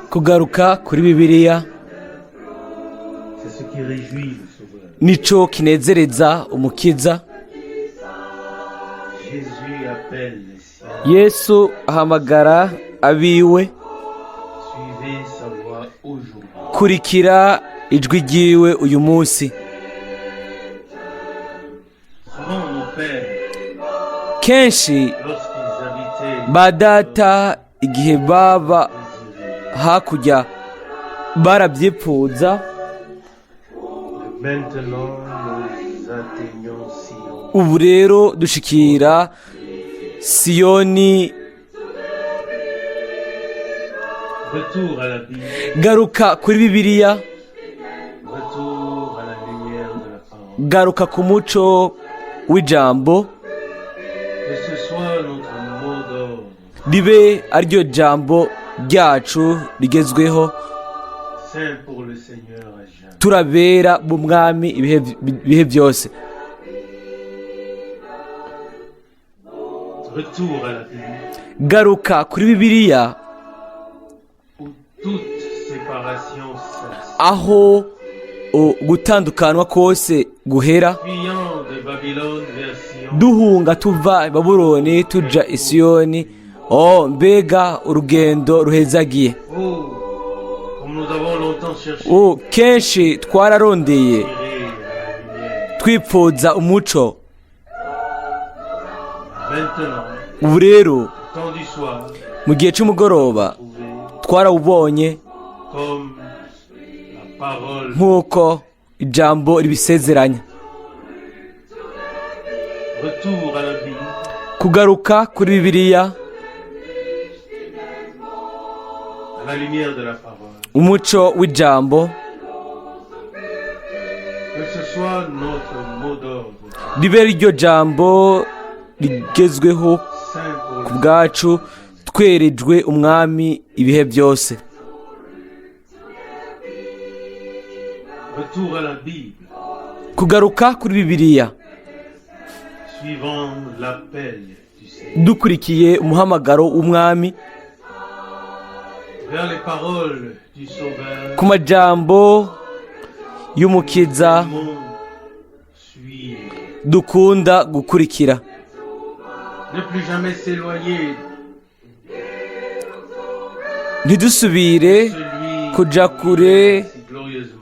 kugaruka kuri bibiliya nico kinezereza umukiza. Yesu ahamagara abiwe kurikira ijwi ryiwe uyu munsi. Kenshi ba data igihe baba hakurya barabyipfuza, ubu rero dushikira Siyoni. Garuka kuri bibiliya, garuka ku muco w'ijambo, ribe ariryo jambo ryacu rigezweho, turabera mu mwami ibihe byose. Garuka kuri bibiliya aho gutandukanwa kose guhera, duhunga tuva Babuloni tuja i Siyoni. Mbega urugendo ruhezagiye! Kenshi twararondeye twipfuza umuco, ubu rero mu gihe cy'umugoroba twarawubonye nk'uko ijambo ribisezeranya. Kugaruka kuri bibiliya, umuco w'ijambo, ribe iryo jambo rigezweho ku bwacu, twerejwe umwami ibihe byose. Kugaruka kuri bibiliya dukurikiye umuhamagaro w'umwami, ku majambo y'umukiza dukunda gukurikira. Ntidusubire kuja kure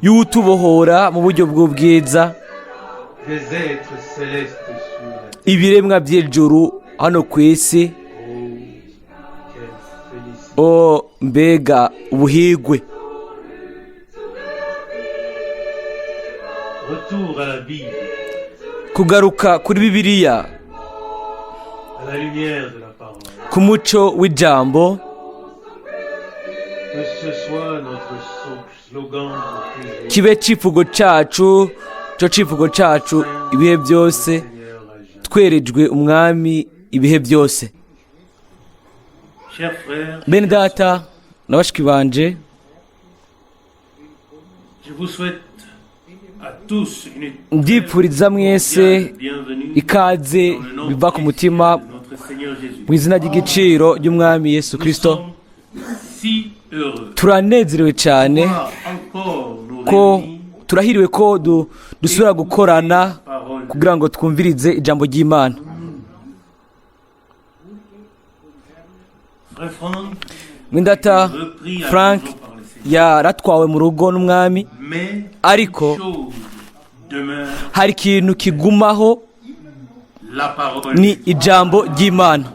y'utubohora mu buryo bw'ubwiza, ibiremwa by'ijuru hano ku isi. Mbega ubuhigwe! Kugaruka kuri bibiliya, ku muco w'ijambo, kibe civugo cacu, cyo civugo cacu ibihe byose, twerejwe umwami ibihe byose. Bene data na bashiki banje, ndipfuriza mwese ikaze biva ku mutima mu izina ry'igiciro ry'umwami Yesu Kristo. Turanezerewe cyane ko turahiriwe ko dusubira gukorana kugira ngo twumvirize ijambo ry'Imana. Mwene Data Frank yaratwawe mu rugo n'umwami, ariko hari ikintu kigumaho, ni ijambo ry'Imana.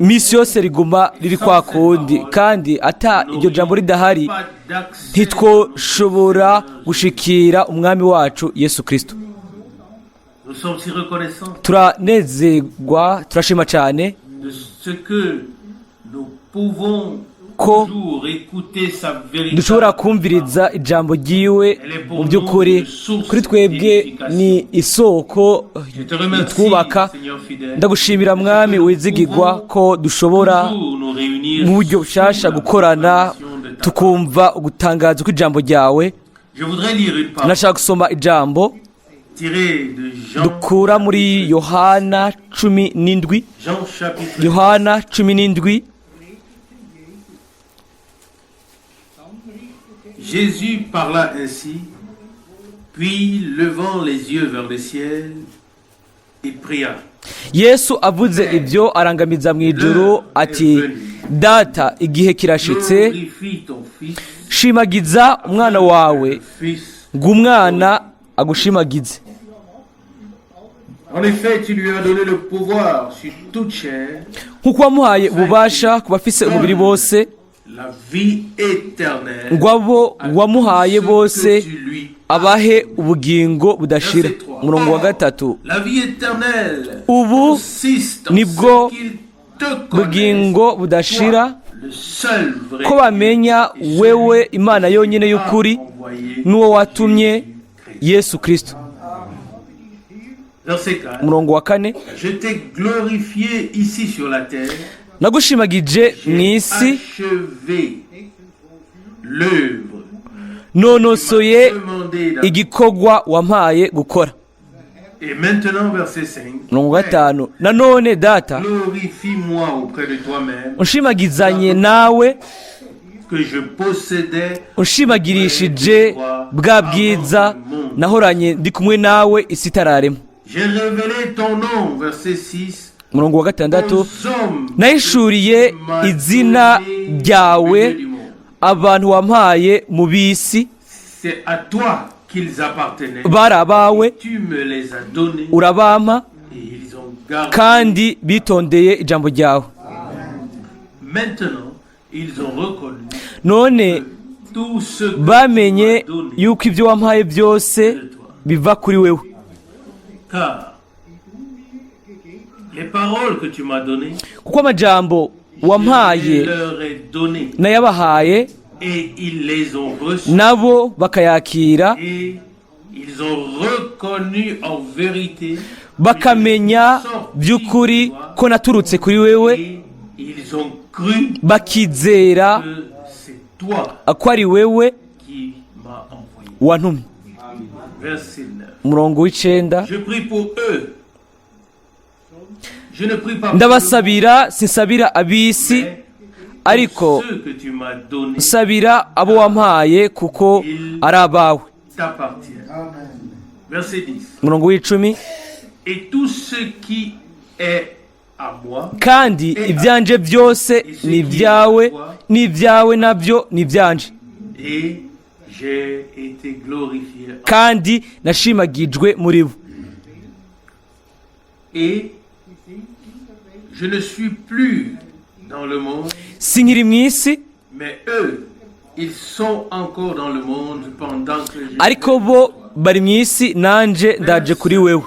Misi yose riguma riri kwa kundi, kandi ata iryo jambo ridahari ntitwoshobora gushikira umwami wacu Yesu Kristo. Turanezerwa, turashima cyane ko dushobora kumviriza ijambo ryiwe. Mu by'ukuri kuri twebwe ni isoko itwubaka. Ndagushimira mwami wizigirwa ko dushobora mu buryo bushasha gukorana, tukumva ugutangaza kw'ijambo ryawe. Nashaka gusoma ijambo dukura muri Yohana 17. Yohana 17 Jésus parla ainsi, puis levant les yeux vers le ciel, il pria. Yesu avuze ibyo arangamiza mu ijuru ati, data igihe kirashitse, Glorifie ton Fils, shimagiza umwana wawe Fils. ngo umwana agushimagize. En effet, tu lui as donné le pouvoir sur toute chair, Nk'uko wamuhaye ububasha ku bafise umubiri bose, la vie éternelle, ngo abo wamuhaye bose que tu lui abahe ubugingo budashira. Umurongo wa gatatu, La vie éternelle ubu consiste en nibwo ce qu'il te connaisse, bugingo budashira, le seul vrai ko bamenya wewe Imana yonyine y'ukuri envoyé. n'uwo watumye Yesu Kristo. Verset 4. Umurongo wa kane, Je t'ai glorifié ici sur la terre, nagushimagije mu j'ai isi, achevé l'œuvre nonosoye demandée d'avoir. igikorwa wampaye gukora. Et maintenant, verset 5. Umurongo wa gatanu, nanone data Glorifie-moi auprès de toi-même, unshimagizanye nawe, que je possédais unshimagirishije bwa bwiza nahoranye ndi kumwe nawe isi itararema. J'ai révélé ton nom, verset 6, Umurongo wa gatandatu, aux hommes nahishuriye que tu m'as izina donné ryawe au milieu du monde. abantu wampaye mu bisi, C'est à toi qu'ils appartenaient. bari abawe, Tu me les as donnés urabampa et ils ont gardé. kandi bitondeye ijambo ryawe. Maintenant, ils ont reconnu None tout ce que tu bamenye m'as donné yuko ibyo wampaye byose de toi. biva kuri wewe. Car les paroles que tu m'as données, Kuko amajambo je wampaye leur ai donné nayabahaye, et ils les ont reçus. nabo bakayakira, Et ils ont reconnu en vérité bakamenya by'ukuri ko naturutse kuri wewe, et ils ont cru bakizera que c'est toi ko ari wewe qui m'as envoyé. wantumye. Verset 9. Umurongo w'icenda, Je prie pour eux. Je ne prie pas pour ndabasabira sinsabira ab'isi, eux, mais ariko pour ceux que tu m'as donnés nsabira abo wampaye kuko ari abawe. t'appartiennent. Verset 10. Umurongo w'icumi, Et tout ce qui est à moi, kandi ibyanje byose ni ibyawe, n'ibyawe nabyo ni ibyanje, et j'ai été glorifié. kandi nashimagijwe muri bo. Et je ne suis plus dans le monde, Sinkiri mu isi, mais eux, ils sont encore dans le monde pendant que je ariko bo bari mu isi, nanje ndaje kuri wewe.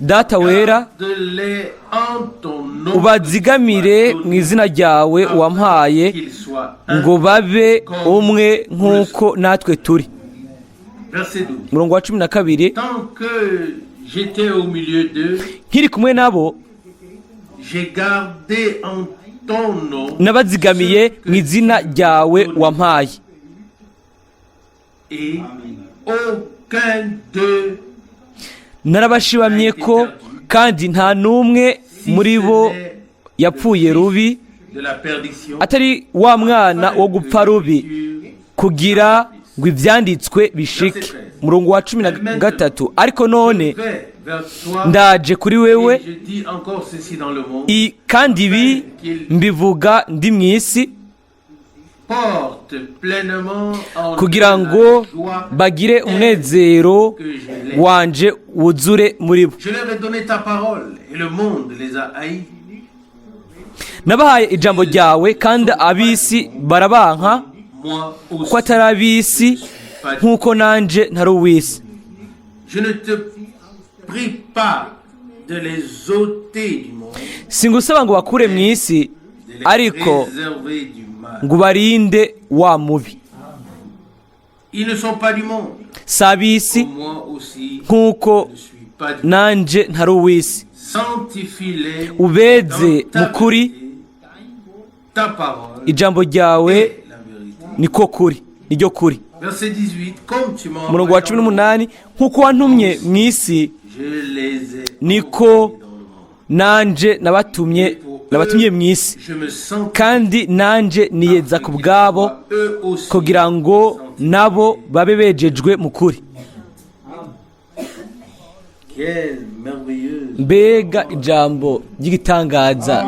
Data wera, garde-les en ton nom, ubazigamire mu izina ryawe wampaye, qu'ils soient un. ngo babe umwe nk'uko natwe turi. Verset 12. Umurongo wa cumi na kabiri, Tant que j'étais au milieu d'eux, nkiri kumwe nabo j'ai gardé en ton nom nabazigamiye mu izina ryawe wampaye, et aucun d'eux narabashibamye ko kandi nta n'umwe muri bo yapfuye rubi, de la perdition, atari wa mwana wo gupfa rubi, kugira ngo ibyanditswe bishike. Umurongo wa cumi na gatatu, ariko none vais vers toi, ndaje kuri wewe, et je dis encore ceci dans le monde, kandi ibi mbivuga ndi mu isi, porte pleinement en kugira eux ngo la joie bagire umunezero que je l'ai. wanje wuzure muri bo. Je leur ai donné ta parole et le monde les a haïs. Nabahaye ijambo ryawe, kandi ab'isi barabanka, Moi ko aussi, atari ab'isi nk'uko nanje ntari uw'isi. je ne te prie pas de les ôter du monde, Singusaba ngo bakure mu isi, de les ariko préserver du mal. ngo barinde wa mubi. Ils ne sont pas du monde. Si ab'isi Moi aussi, nk'uko je ne suis pas du monde. nanje ntari uw'isi. Sanctifie-les Ubeze dans ta mu kuri, vérité. Ta parole ijambo ryawe est la vérité. niko kuri, niryo kuri. Verset 18. Comme tu m'as Umurongo wa envoyé cumi dans le monde, n'umunani, nk'uko wantumye mu isi, je les ai niko envoyés dans le monde. nanje nabatumye mu isi, Je me sens kandi nanje niyeza ku bwabo, eux aussi kugira ngo nabo babe bejejwe mu kuri. Quelle merveilleuse. Mbega ijambo ry'igitangaza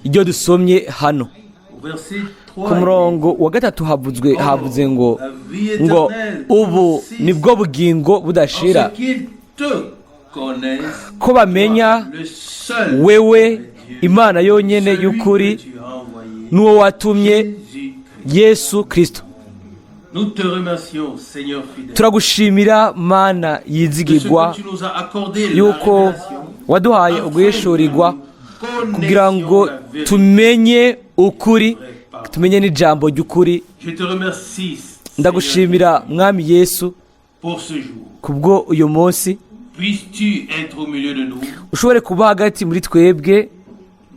iryo dusomye hano Au verset 3, ku murongo wa gatatu havuze ngo ubu nibwo bugingo budashira, ce qu'ils te connaissent, ko bamenya le seul wewe Imana yonyene y'ukuri que tu as envoyé, n'uwo watumye Jésus. Yesu Kristo. Nous te remercions, Seigneur fidèle, Turagushimira Mana de ce yizigirwa que tu nous as accordé la yuko révélation, waduhaye uguhishurirwa kugira ngo connaissions la vérité. tumenye ukuri, tumenye n'ijambo ry'ukuri. Je te remercie, Seigneur, Ndagushimira Mwami Yesu pour ce jour. kubwo uyu munsi, Puisses-tu être au milieu de nous, ushobore kuba hagati muri twebwe,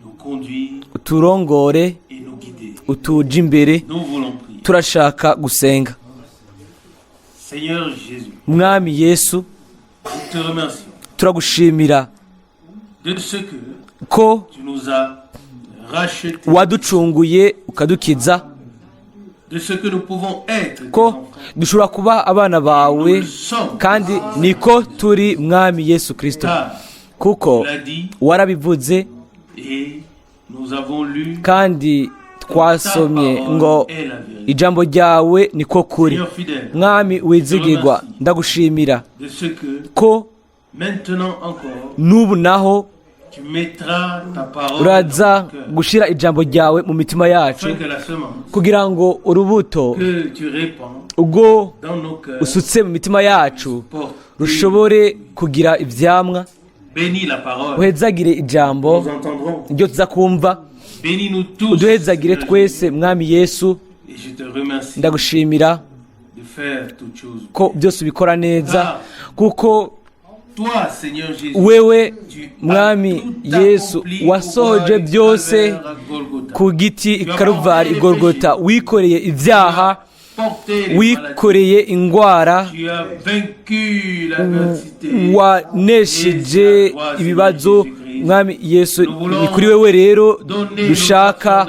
nous conduire uturongore, et nous guider. utuje imbere. Nous voulons prier. Turashaka gusenga. Seigneur Jésus, Mwami Yesu, nous te remercions turagushimira de ce que ko tu nous as rachetés, waducunguye ukadukiza, de ce que nous pouvons être tes ko enfants. dushobora kuba abana bawe, Nous le sommes, kandi niko turi Mwami Yesu Kristo, car kuko tu l'as dit warabivuze et nous avons lu. kandi twasomye Ta ngo parole est la vérité. ijambo ryawe niko kuri. Seigneur fidèle, Mwami wizigirwa, ndagushimira de ce que ko maintenant encore n'ubu naho tu mettras ta parole uraza dans notre cœur, gushira ijambo ryawe mu mitima yacu, afin que la semence kugira ngo urubuto que tu répands ubwo dans nos cœurs usutse mu mitima yacu porte. rushobore kugira ivyamwa. Bénis la parole, Uhezagire ijambo nous entendrons. iryo tuza kumva, Bénis-nous tous, uduhezagire Seigneur twese Mwami Yesu. Jésus. Et je te remercie Ndagushimira de faire toutes choses. ko byose ubikora neza, kuko Toi, Seigneur Jésus, wewe tu as Mwami tout Yesu accompli au wasohoje Calvaire byose à Golgotha. ku giti i Karuvari i Golgota. Wikoreye ibyaha, Porter les wikoreye ingwara, maladies. Tu as vaincu l'adversité. wanesheje ibibazo. Mwami Yesu, ni kuri wewe rero dushaka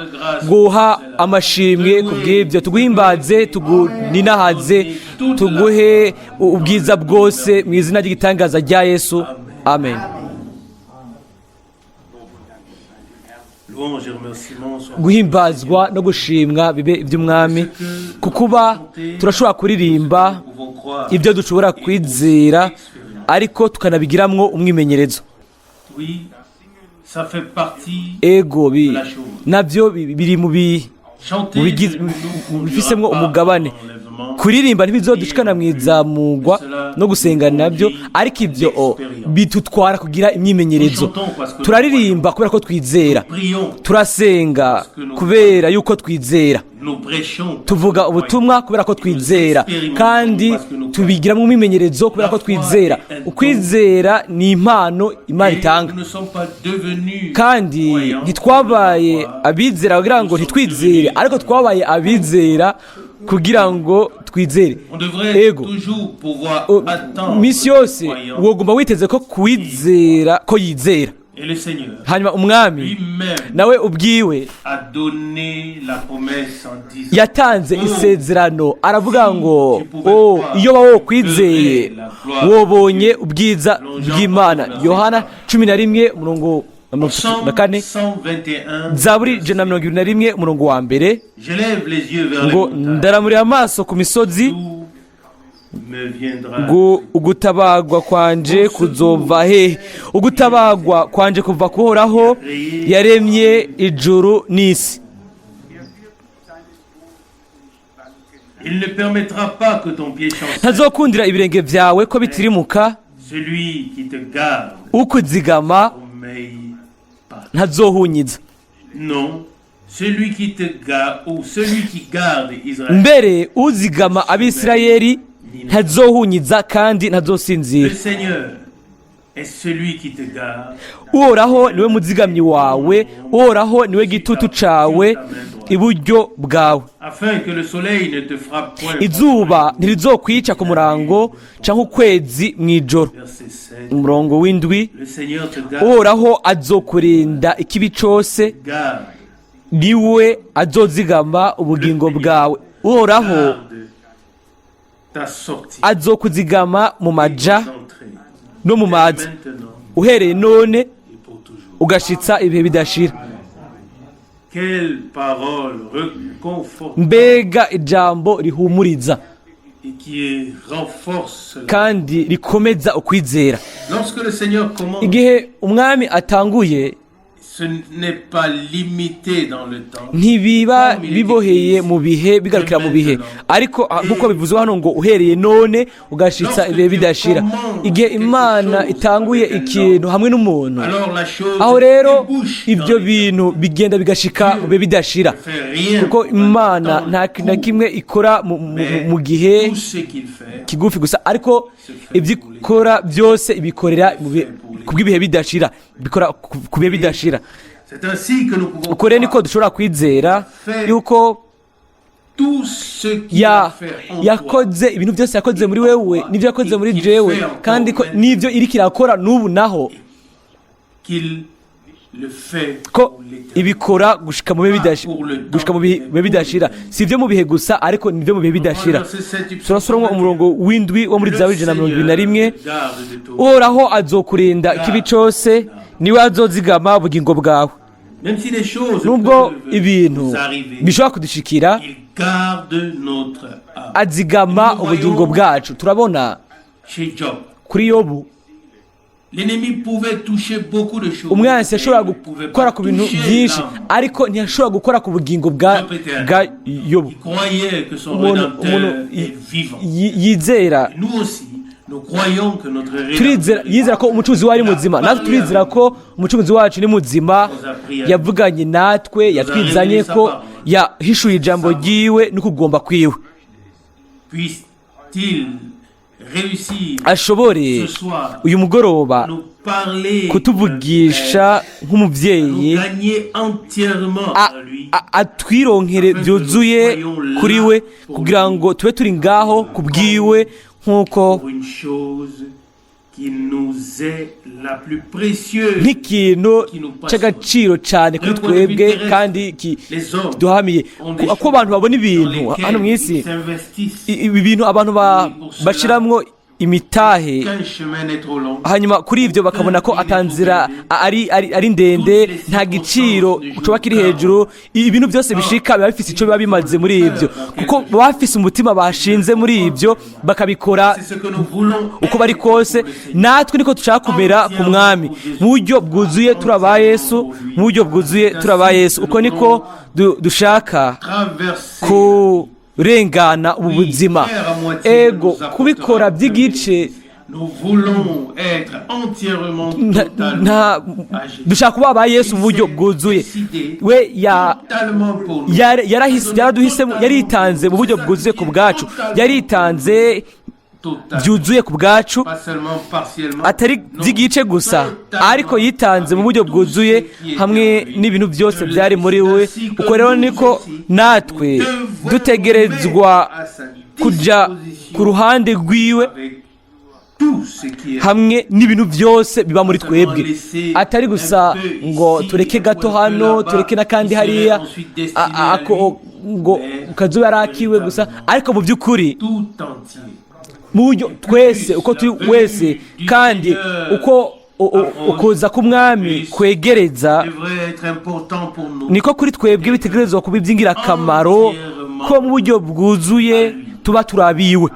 guha amashimwe ku bw'ibyo, tuguhimbaze, tuguninahaze, tuguhe ubwiza bwose mu izina ry'igitangaza rya Yesu, amen. Louange et remerciements soient Guhimbazwa no gushimwa bibe iby'umwami, kukuba turashobora kuririmba nous pouvons croire. ibyo dushobora kwizera, ariko tukanabigiramwo umwimenyerezo. Oui, ça fait partie Ego de la chose. nabyo biri mu Chanter bigize- ne nous bifisemwo conduira pas umugabane. à l'enlèvement. Kuririmba ntibizodushikana mu izamugwa no gusenga nabyo, ariko ibyo bidutwara kugira imyimenyerezo. Turaririmba kubera ko twizera, Prions, turasenga kubera yuko twizera, nous prêchons. tuvuga ubutumwa kubera ko twizera, kandi tubigiramo umwimenyerezo kubera ko twizera. Ukwizera ni impano Imana Et itanga, nous ne sommes pas devenus kandi croyants. ntitwabaye abizera kugira ngo ntitwizere, ariko twabaye abizera kugira ngo twizere. On devrait Ego. toujours pouvoir attendre Misi le yose croyant. wogomba witeze ko kwizera ko yizera. Et le Seigneur Hanyuma umwami lui-même nawe ubwiwe a donné la promesse en disant yatanze isezerano, aravuga ngo iyo wowe kwizeye wobonye ubwiza bw'Imana. Yohana 11:4, Psaume 121. Zaburi 121:1. Je lève les yeux vers les Ngo montagnes. ndaramurira amaso ku misozi, D'où me viendra ngo ugutabagwa kwanje kuzova he? Ugutabagwa kwanje kuva kuhoraho yaremye ijuru n'isi. Il ne permettra pas que ton pied chancelle. Ntazokundira ibirenge vyawe ko bitirimuka, Celui qui te garde ukuzigama sommeille pas. ntazohunyiza. Non, celui qui te garde ou celui qui garde Israël. Mbere uzigama Abisirayeli ntazohunyiza kandi ntazosinzira. Le Seigneur est celui qui te garde. Uhoraho niwe muzigamyi wawe, uhoraho niwe gitutu cawe iburyo bwawe. Afin que le soleil ne te frappe point. Izuba ntirizokwica ku murango canke ukwezi mw'ijoro. Verset 7. Umurongo w'indwi. Le Seigneur te garde. Uhoraho azokurinda ikibi cose, Garde. niwe azozigama ubugingo bwawe. Uhoraho Garde ta sortie azokuzigama mu maja d'entrée, no mu mazi maintenant uhereye none et pour toujours. ugashitsa ibihe bidashira. Quelle parole réconfortante Mbega ijambo rihumuriza et qui renforce. kandi rikomeza ukwizera. Lorsque le Seigneur commande, Igihe umwami atanguye ce n'est pas limité dans le temps. ntibiba biboheye mu bihe bigarukira mu bihe, ariko nk'uko bivuzwe hano ngo uhereye none ugashitsa ibihe bidashira. Igihe Imana itanguye ikintu hamwe n'umuntu, Alors la chose aho rero débouche dans ibyo le bintu bigenda bigashika mu bihe bidashira, temps. Il fait rien kuko dans le Imana temps nta kintu na kimwe ikora mu gihe Mais tout ce qu'il fait, kigufi gusa, ariko ibyo ikora byose ibikorera ku bw'ibihe bidashira, bikora ku bihe bidashira. c'est ainsi que nous pouvons Uko rero niko dushobora kwizera yuko tout ce qu'il a fait en toi, yakoze ibintu byose yakoze muri wewe n'ibyo yakoze muri jewe, kandi ko n'ibyo iriko irakora n'ubu naho qu'il le fait ko pour l'éternité. ibikora gushika mu bihe bidashira. Si ibyo mu bihe gusa, ariko nibyo mu bihe bidashira. Turasubiramo umurongo w'indwi wo muri Zaburi 121. Uhoraho azokurinda ikibi cose, niwe azozigama ubugingo bwawe. Même si les choses Nubwo peuvent ibintu nous arriver, bishobora kudushikira, il garde notre âme. azigama ubugingo bwacu. Turabona Chez Job, kuri Yobu, l'ennemi pouvait toucher beaucoup de choses. umwanzi yashobora mais il ne pouvait gukora pas ku bintu toucher byinshi, l'âme. ariko ntiyashobora gukora ku bugingo bwa Yobu. Il croyait que son Umuntu Rédempteur est vivant. yizera, Nous aussi, nous croyons que notre turizera, Rédempteur yizera ko umucunguzi we ari muzima, natwe turizera ko umucunguzi wacu ni muzima, yavuganye natwe, yatwizanye ko yahishuye ijambo ryiwe no kugomba kwiwe. puisse-t-il réussir Ashobore ce soir uyu mugoroba nous parler, kutuvugisha nous nk'umubyeyi, gagner entièrement à lui. atwironkere byuzuye kuri we, kugira ngo tube turi ngaho ku bwiwe, nk'uko Pour une chose qui nous est la plus précieuse, nk'ikintu cy'agaciro cyane kuri twebwe kandi kiduhamiye, ko abantu babona ibintu hano mu isi, ibi bintu abantu bashiramwo imitahe, hanyuma kuri ibyo bakabona ko atanzira ari ndende, nta giciro ucoba kiri hejuru. Ibintu byose bishika biba bifise icyo biba bimaze muri ibyo, kuko baba bafise umutima bashinze muri ibyo, bakabikora uko bari kose. Natwe niko dushaka kumera ku mwami, mu buryo bwuzuye turaba Yesu, mu buryo bwuzuye turaba Yesu. Uko niko dushaka kurengana ubu buzima, ego kubikora by'igice. Dushaka kuba aba Yesu mu buryo bwuzuye. We yaraduhisemo, yaritanze mu buryo bwuzuye ku bwacu, yaritanze byuzuye ku bwacu, atari by'igice gusa, ariko yitanze mu buryo bwuzuye hamwe n'ibintu byose byari muri we. Uko rero niko natwe dutegerezwa kujya ku ruhande rwiwe hamwe n'ibintu byose biba muri twebwe, atari gusa ngo tureke gato hano, tureke n'akandi hariya, ngo kazuba yarakiwe gusa, ariko mu by'ukuri mu buryo twese uko turi wese, kandi uko ukuza k'umwami kwegereza, niko kuri twebwe bitegerezwa kuba iby'ingirakamaro ko mu buryo bwuzuye tuba turabiwe.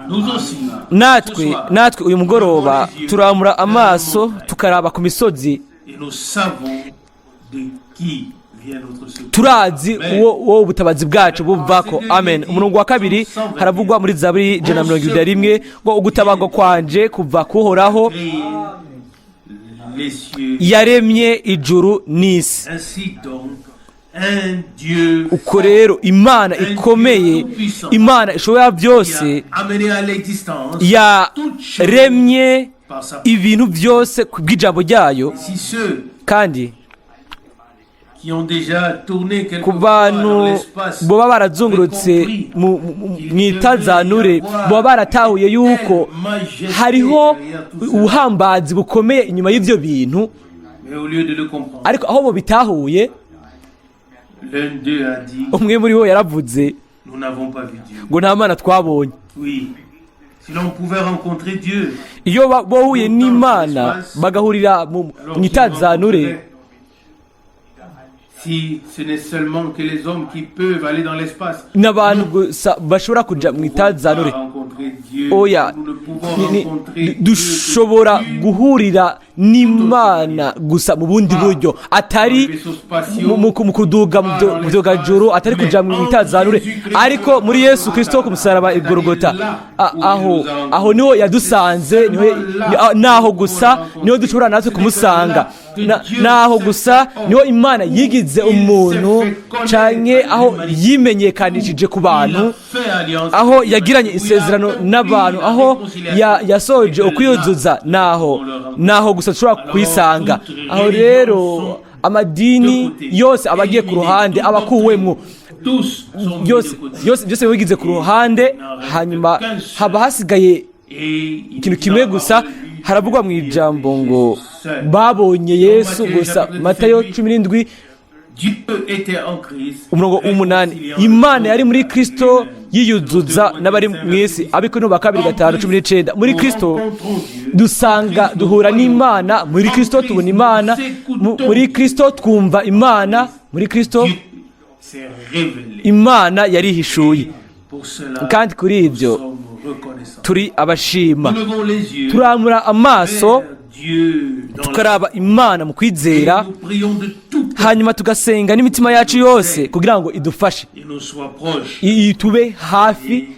Natwe uyu mugoroba turamura amaso tukaraba ku misozi, turazi uwo ubutabazi bwacu buvako. Amen. Umurongo wa kabiri haravugwa muri Zaburi 121 ngo ugutabarwa kwanje kuva kuhoraho, yaremye ijuru n'isi. Uko rero Imana ikomeye, Imana ishobora byose, yaremye ibintu byose ku bw'ijambo ryayo, kandi ku bantu boba barazungurutse mu itazanure, boba baratahuye yuko hariho ubuhambazi bukomeye inyuma y'ibyo bintu, ariko aho bo bitahuye, umwe muri bo yaravuze ngo nta Mana twabonye. Si l'on pouvait rencontrer Dieu, iyo bahuye n'Imana bagahurira mu itazanure, si ce n'est seulement que les hommes qui peuvent aller dans l'espace, n'abantu gusa bashobora kuja mu itazanure. Oya, dushobora guhurira n'Imana gusa mu bundi buryo, atari mu kuduga mu byogajuru, atari kuja mu itazanure, ariko muri Yesu Kristo ku musaraba Igorogota. Aho niho yadusanze, naho gusa niho dushobora natwe kumusanga, naho gusa niho Imana yigize umuntu, canke aho yimenyekanishije ku bantu, aho yagiranye isezerano n'abantu, aho yasoje ukwiyuzuza, naho gusa dushobora kuyisanga. Aho rero amadini yose aba agiye ku ruhande, aba akuwemwo, byose bigize ku ruhande, hanyuma haba hasigaye ikintu kimwe gusa. Haravugwa mu ijambo ngo babonye Yesu gusa, Matayo 17 umurongo 8. Imana yari muri Kristo yiyuzuza n'abari mu isi. Abikorinto ba 2:5-19. Muri Kristo duhura n'Imana, muri Kristo tubona Imana, muri Kristo twumva Imana, muri Kristo Imana yarihishuye. Kandi kuri ibyo turi abashima, turamura amaso tukaraba Imana mu kwizera, hanyuma tugasenga n'imitima yacu yose kugira ngo idufashe, tube hafi,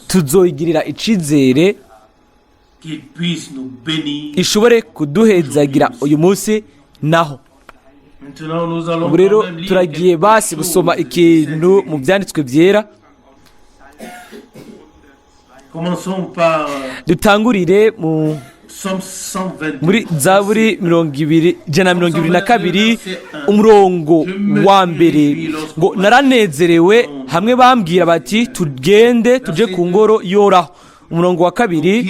tuzoyigirira icizere, ishobore kuduhezagira uyu munsi naho. Ubu rero turagiye basi gusoma ikintu mu byanditswe byera. Dutangurire muri Zaburi 122 umurongo wa mbere, ngo naranezerewe hamwe bambwira bati tugende tuje ku ngoro yoraho. Umurongo wa kabiri,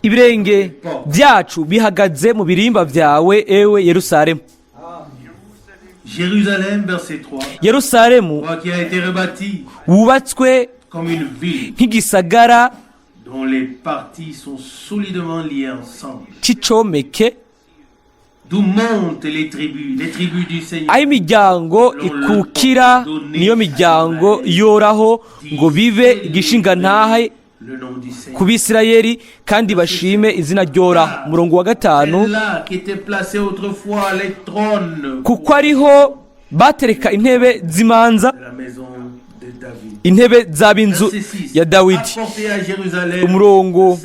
ibirenge byacu bihagaze mu birimba byawe, ewe Yerusalemu. Yerusalemu wubatswe nk'igisagara cy'icomeke, aho imiryango ikukira niyo miryango yoraho, ngo bibe igishingantahe ku Bisirayeli kandi bashime izina ryoraho. Umurongo wa 5, kuko ariho batereka intebe z'imanza, intebe z'ab'inzu ya Dawidi. Umurongo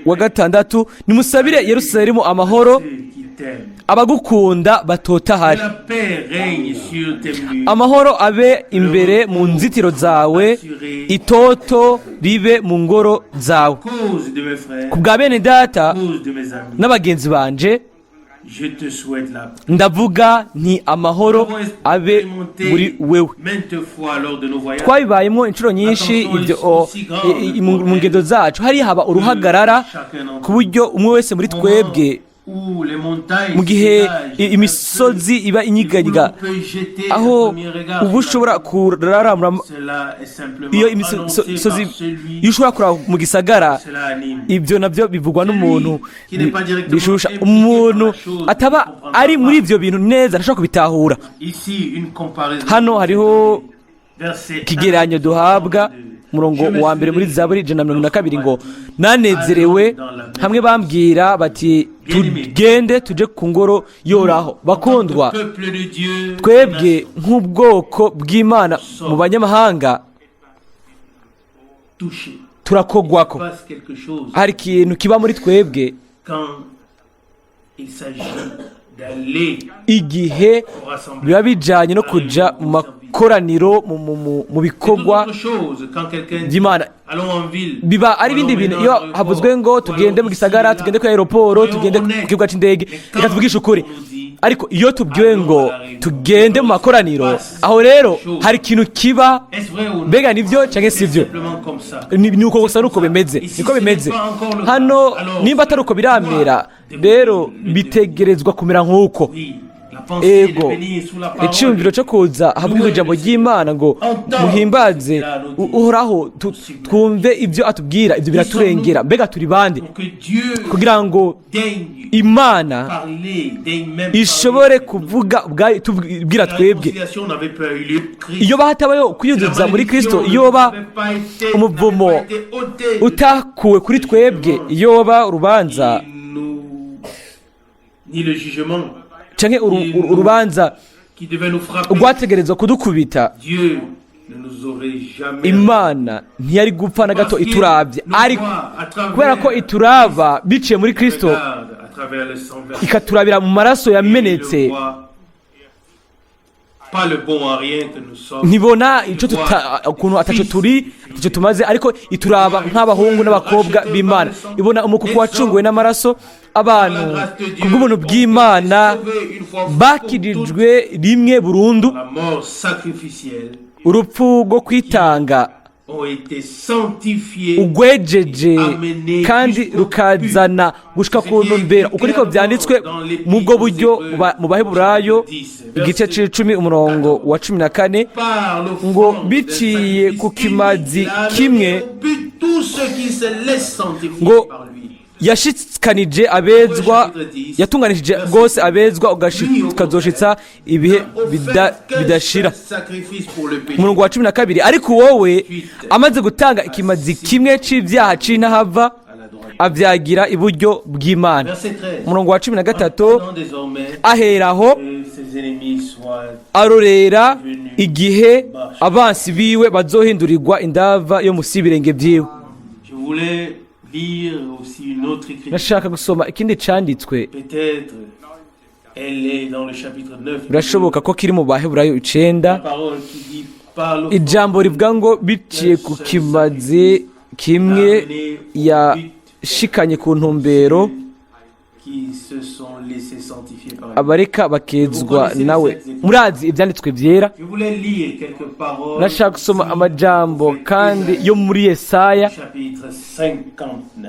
wa 6, nimusabire Yerusalemu amahoro, abagukunda batotahari. Amahoro abe imbere mu nzitiro zawe, itoto ribe mu ngoro zawe. Ku bwa bene data n'abagenzi banje ndavuga nti amahoro abe muri wewe. Twabibayemo inshuro nyinshi ibyo mu ngendo zacu, hari haba uruhagarara ku buryo umwe wese muri twebwe, mu gihe imisozi iba inyiganyiga, aho ubu ushobora kuraramura, iyo imisozi iyo ushobora kuraba mu gisagara, ibyo nabyo bivugwa n'umuntu bishusha. Umuntu ataba ari muri ibyo bintu neza ntashobora kubitahura. Hano hariho ikigereranyo duhabwa, umurongo wa mbere muri Zaburi 122, ngo nanezerewe hamwe bambwira bati tugende tuje ku ngoro yoraho. Bakundwa, twebwe nk'ubwoko bw'Imana mu banyamahanga turakogwako, hari ikintu kiba muri twebwe igihe biba bijanye no kuja mu makoraniro, mu bikorwa by'Imana. Biba ari ibindi bintu iyo havuzwe ngo tugende mu gisagara, tugende ku aeroport, tugende ku kibuga c'indege, reka tuvugishe ukuri. Ariko iyo tubwiwe ngo tugende mu makoraniro, aho rero hari ikintu kiba, mbega nivyo canke sivyo? Ni uko gusa nuko bimeze, niko bimeze hano. Nimba atari uko biramera, rero bitegerezwa kumera nk'uko. ego icyumviro cyo kuza habwirwa ijambo ry'Imana ngo muhimbaze uhoraho twumve ibyo atubwira, ibyo biraturengera. Mbega turi bande kugira ngo Imana ishobore kuvuga tubwira twebwe? Iyo hatabayeho kwiyuzuza muri Kristo, iyo umuvumo utakuwe kuri twebwe, iyo urubanza canke urubanza rwategerezwa kudukubita, Imana ntiyari gupfa na gato iturabye, ariko kubera ko ituraba biciye muri Kristo, ikaturabira mu maraso yamenetse, ntibona ukuntu ataco turi, ataco tumaze, ariko ituraba nk'abahungu n'abakobwa b'Imana. Ibona umukuku wacunguwe n'amaraso. Abantu kubw'ubuntu bw'Imana bakirijwe rimwe burundu, urupfu rwo kwitanga ugwejeje kandi rukazana gushika ku ntumbero. Uko niko byanditswe mu bwo buryo mu Baheburayo igice c'10 umurongo wa 14 ngo biciye ku kimazi kimwe ngo yashikanije abezwa, yatunganishije rwose abezwa ukazoshitsa ibihe bidashira. Umurongo wa 12, ariko wowe amaze gutanga ikimazi kimwe c'ivyaha c'intahava avyagira iburyo bw'Imana. Umurongo wa 13, aheraho arorera igihe abansi biwe bazohindurirwa indava yo musi y'ibirenge vyiwe. Nashaka gusoma ikindi canditswe, birashoboka ko kiri mu Baheburayo 9, ijambo rivuga ngo biciye ku kimazi kimwe yashikanye ku ntumbero abareka bakezwa nawe. Murazi ibyanditswe byera. Nashaka gusoma amajambo kandi yo muri Yesaya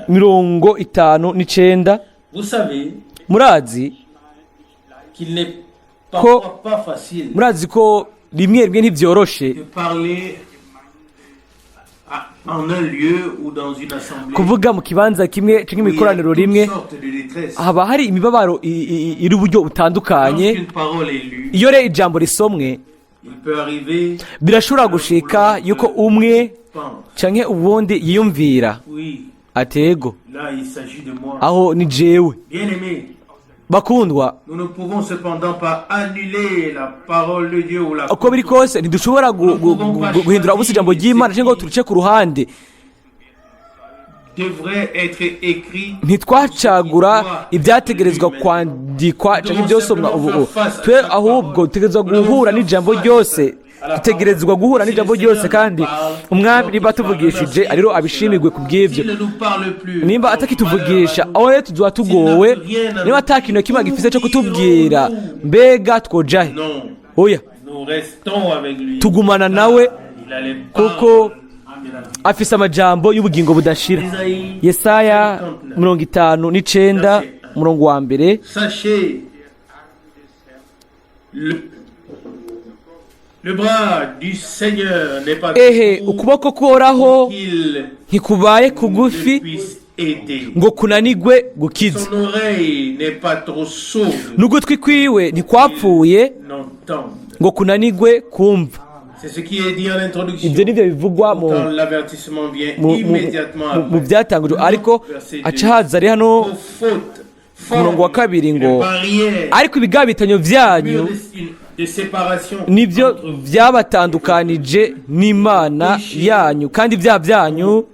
59. Murazi ko rimwe ntibyoroshe kuvuga mu kibanza kimwe cyangwa imikoraniro rimwe, haba hari imibabaro iri uburyo butandukanye. Iyo rero ijambo risomwe, birashobora gushika yuko umwe canke ubundi yiyumvira atego aho ni jewe. Bakundwa, uko biri kose ntidushobora guhindura ubusa ijambo ry'Imana cyangwa ngo turuce ku ruhande. Ntitwacagura ibyategerezwa kwandikwa cyangwa ibyosomwa ubu. Twe ahubwo dutegerezwa guhura n'ijambo ryose, dutegerezwa guhura n'ijambo ryose, kandi umwami niba atuvugishije ariko abishimirwe ku bw'ibyo. Nimba atakituvugisha, aho rero tuzoba tugowe. Niba atakintu kimwe gifise cyo kutubwira, mbega twojahe? Oya, tugumana nawe kuko afise amajambo y'ubugingo budashira. Yesaya 59 umurongo wa 1. Ukuboko k'Uhoraho ntikubaye kugufi ngo kunanigwe gukiza, n'ugutwi kwiwe ntikwapfuye ngo kunanigwe kumva. Ibyo nibyo bivugwa mu byatangujwe, ariko aca haza ari hano ku murongo wa 2 ngo ariko ibigabitanyo byanyu nibyo byabatandukanije n'Imana yanyu, kandi ibyaha byanyu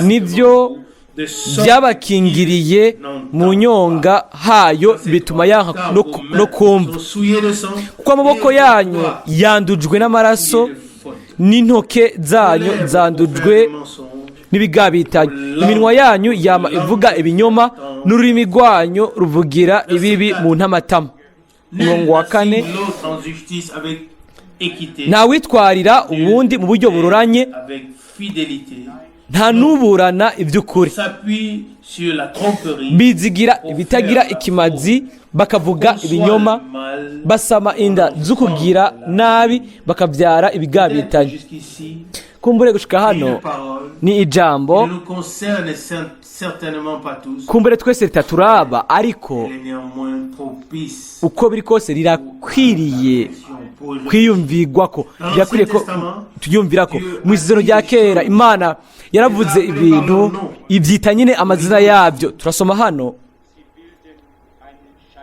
nibyo byabakingiriye mu nyonga hayo, bituma yanka no kumva. Kuko amaboko yanyu yandujwe n'amaraso, n'intoke zanyu zandujwe n'ibigabitanyo. Iminwa yanyu yama ivuga ibinyoma, n'ururimi rwanyu ruvugira ibibi mu ntamatama. Umurongo wa 4, ntawitwarira uwundi mu buryo buroranye, nta n'uburana iby'ukuri, s'appuie sur la tromperie, bizigira ibitagira ikimazi, bakavuga ibinyoma, basama inda z'ukugira nabi, bakabyara ibigabitanye. jusqu'ici, Kumbure gushika hano une parole ni ijambo, ne nous concerne certainement pas tous, kumbure twese ritaturaba, ariko elle est néanmoins propice uko biri kose rirakwiriye pour le kwiyumvirwa ko, birakwiriye ko tuyumvira ko mu isezerano rya kera Imana yaravuze ibintu ibyita nyine amazina yabyo. Turasoma hano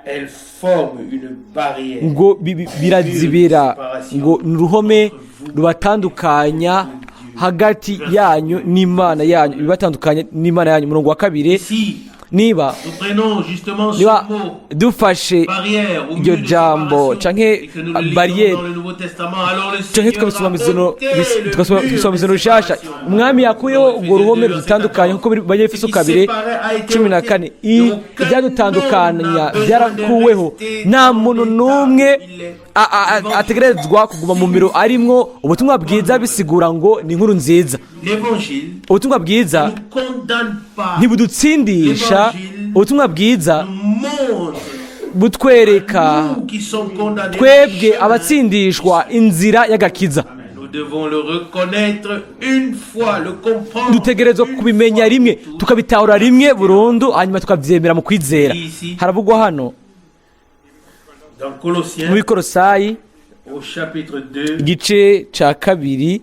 elle forme une barrière ngo birazibira, ngo ni uruhome rubatandukanya hagati yanyu n'Imana yanyu, bibatandukanya n'Imana yanyu. Umurongo wa kabiri, ici. niba Nous prenons justement ce niba mot dufashe barrière ou iryo mur de jambo séparation canke et que nous le lisons barrière dans le Nouveau Testament, alors le canke Seigneur tukabisoma a mu ôté le rishasha, umwami yakuyeho urwo ruhome rudutandukanya nk'uko biri Banyefeso kabiri 14. Ibyadutandukanya byarakuweho, nta muntu n'umwe ategerezwa kuguma mu miro arimwo. Ubutumwa bwiza bisigura ngo ni inkuru nziza. l'évangile Ubutumwa bwiza ne condamne pas, ntibudutsindisha, ubutumwa bwiza montre butwereka nous qui sommes condamnés. twebwe abatsindishwa inzira y'agakiza. Nous devons le reconnaître une fois, le comprendre. Dutegerezwa kubimenya rimwe, tukabitahura rimwe burundu, hanyuma tukabyemera mu kwizera. Haravugwa hano Dans mu Colossiens, Bikorosayi au chapitre 2, igice cya kabiri,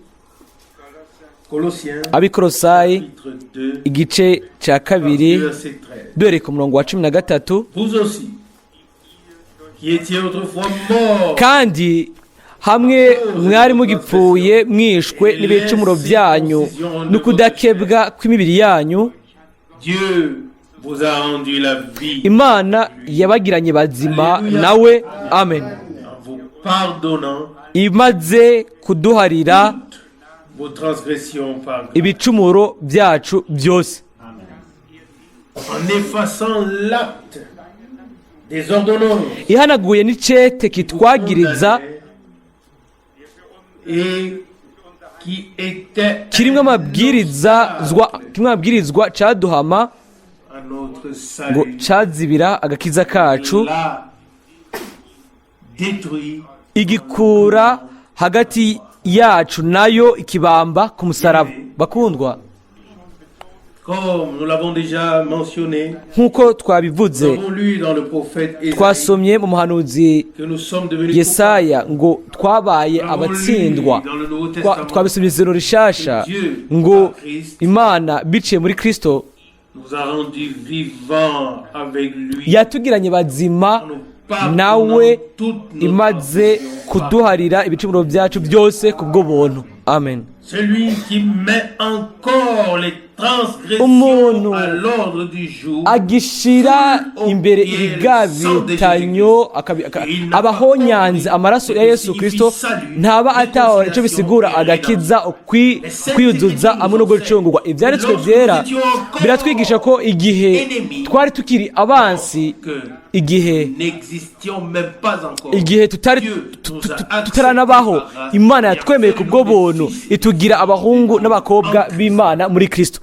Colossiens, Abikorosayi chapitre 2, igice cya kabiri, verset 13. duhereye ku murongo wa 13. Vous aussi, qui étiez autrefois morts, Kandi hamwe mwari mugipfuye mwishwe n'ibicumuro byanyu n'ukudakebwa kw'imibiri yanyu, Dieu vous a rendu la vie Imana yabagiranye bazima nawe, amen, en vous pardonnant imaze kuduharira vos transgressions par grâce, ibicumuro byacu byose, en effaçant l'acte des ordonnances ihanaguye n'icete kitwagiriza et qui était kirimo amabwirizwa cyaduhama à notre ngo salut, cyazibira agakiza kacu, l'a détruit igikura hagati yacu nayo ikibamba ku musaraba. Bakundwa, comme nous l'avons déjà mentionné. nk'uko twabivuze, Nous avons lu dans le prophète Ésaïe twasomye mu muhanuzi que nous sommes devenus Yesaya ngo twabaye abatsindwa. dans le Nouveau Testament Twabisomye izero rishasha ngo Imana biciye muri Kristo nous a rendus vivants avec lui, yatugiranye bazima nous pardonnant nawe, toutes nos imaze transgressions. kuduharira ibicumuro byacu byose kubwo buntu. Amen. Celui qui met encore les transgressions Umuntu à l'ordre du jour, agishira imbere ibigabitanyo abahonyanze amaraso ya Yesu Kristo, ntaba atahora icyo bisigura agakiza, kwiyuzuza hamwe no gucungurwa. Ibyanditswe byera biratwigisha ko igihe twari tukiri abansi, igihe n'existions même pas encore, igihe tutaranabaho, Imana yatwemeye kubwo buntu itugira abahungu n'abakobwa b'Imana muri Kristo.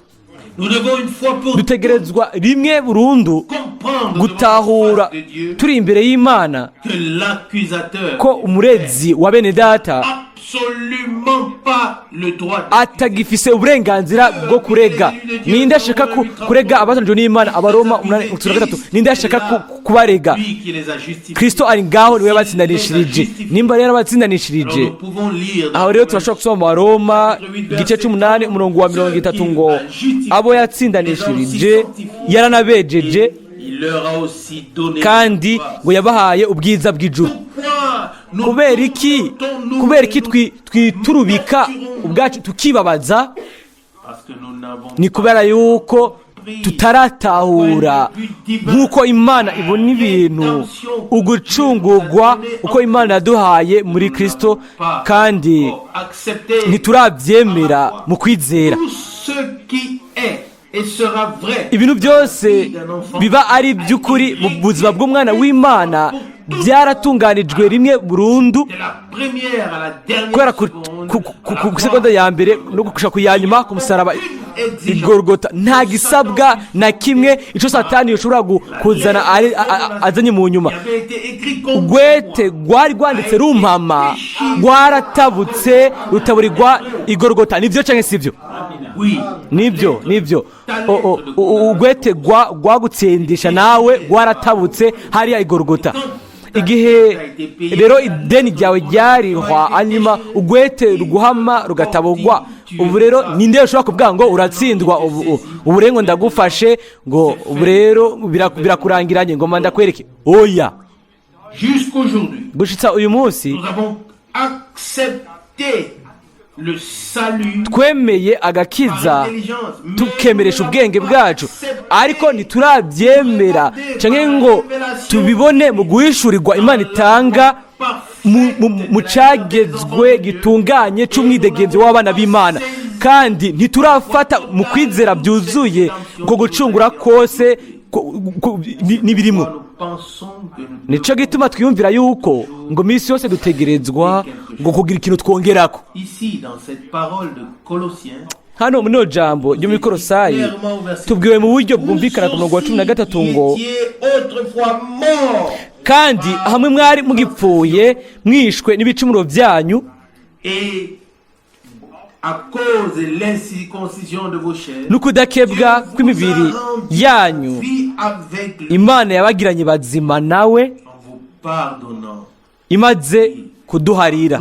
nous devons une fois pour Dutegerezwa rimwe burundu comprendre gutahura devant la face de Dieu turi imbere y'Imana que l'accusateur ko umurezi wa bene data absolument pas le droit de atagifise uburenganzira bwo kurega. Ninde ashaka kurega abatanjwe n'Imana? Abaroma 8:3. Ninde ashaka kubarega? lui qui les a justifiés. Kristo ari ngaho, niwe batsindanishirije. Nimba rero batsindanishirije, Nous pouvons lire dans aho rero turashobora gusoma mu Baroma igice c'umunani umurongo wa 30 ngo abo yatsindanishirije yaranabejeje, il leur a aussi donné kandi ngo yabahaye ubwiza bw'ijuru. Kubera iki twiturubika ubwacu tukibabaza? parce que nous n'avons Ni kubera yuko tutaratahura nk'uko Imana ibona ibintu, ugucungurwa uko Imana yaduhaye muri Kristo, kandi accepté ntiturabyemera mu kwizera. tout ce qui est et sera vrai. Ibintu byose biba ari by'ukuri mu buzima bw'umwana w'Imana byaratunganijwe rimwe burundu, De la première à la kubera dernière seconde, ku segonda ya mbere no gushaka ku ya nyuma ku musaraba igorogota nta gisabwa na kimwe icyo satani yoshobora kuzana azanye mu nyuma. Urwete rwari rwanditse rumpama rwaratabutse rutaburirwa igorogota. Nibyo cyangwa si byo? Nibyo. Urwete rwagutsindisha nawe rwaratabutse hariya igorogota. Igihe rero ideni ryawe ryarihwa hanyuma urwete ruguhama rugatabugwa, ubu rero ninde ushobora kuvuga ngo uratsindwa ubu rero ndagufashe ngo ubu rero birakurangiranye ngo ndakwereke? Oya, gushitsa uyu munsi twemeye agakiza tukemeresha ubwenge bwacu, ariko ntiturabyemera cyangwa ngo tubibone mu guhishurirwa Imana itanga mu cyagezwe gitunganye cy'umwidegenzi w'abana b'Imana, kandi ntiturafata mu kwizera byuzuye ngo gucungura kose n'ibirimo. Nico gituma twiyumvira yuko ngo minsi yose dutegerezwa ngo kugira ikintu twongerako. Hano muri jambo ryo muri Kolosayi tubwiwe mu buryo bwumvikana ku murongo wa 13 ngo kandi hamwe mwari mugipfuye mwishwe n'ibicumuro byanyu n'ukudakebwa kw'imibiri yanyu Imana yabagiranye bazima nawe imaze kuduharira.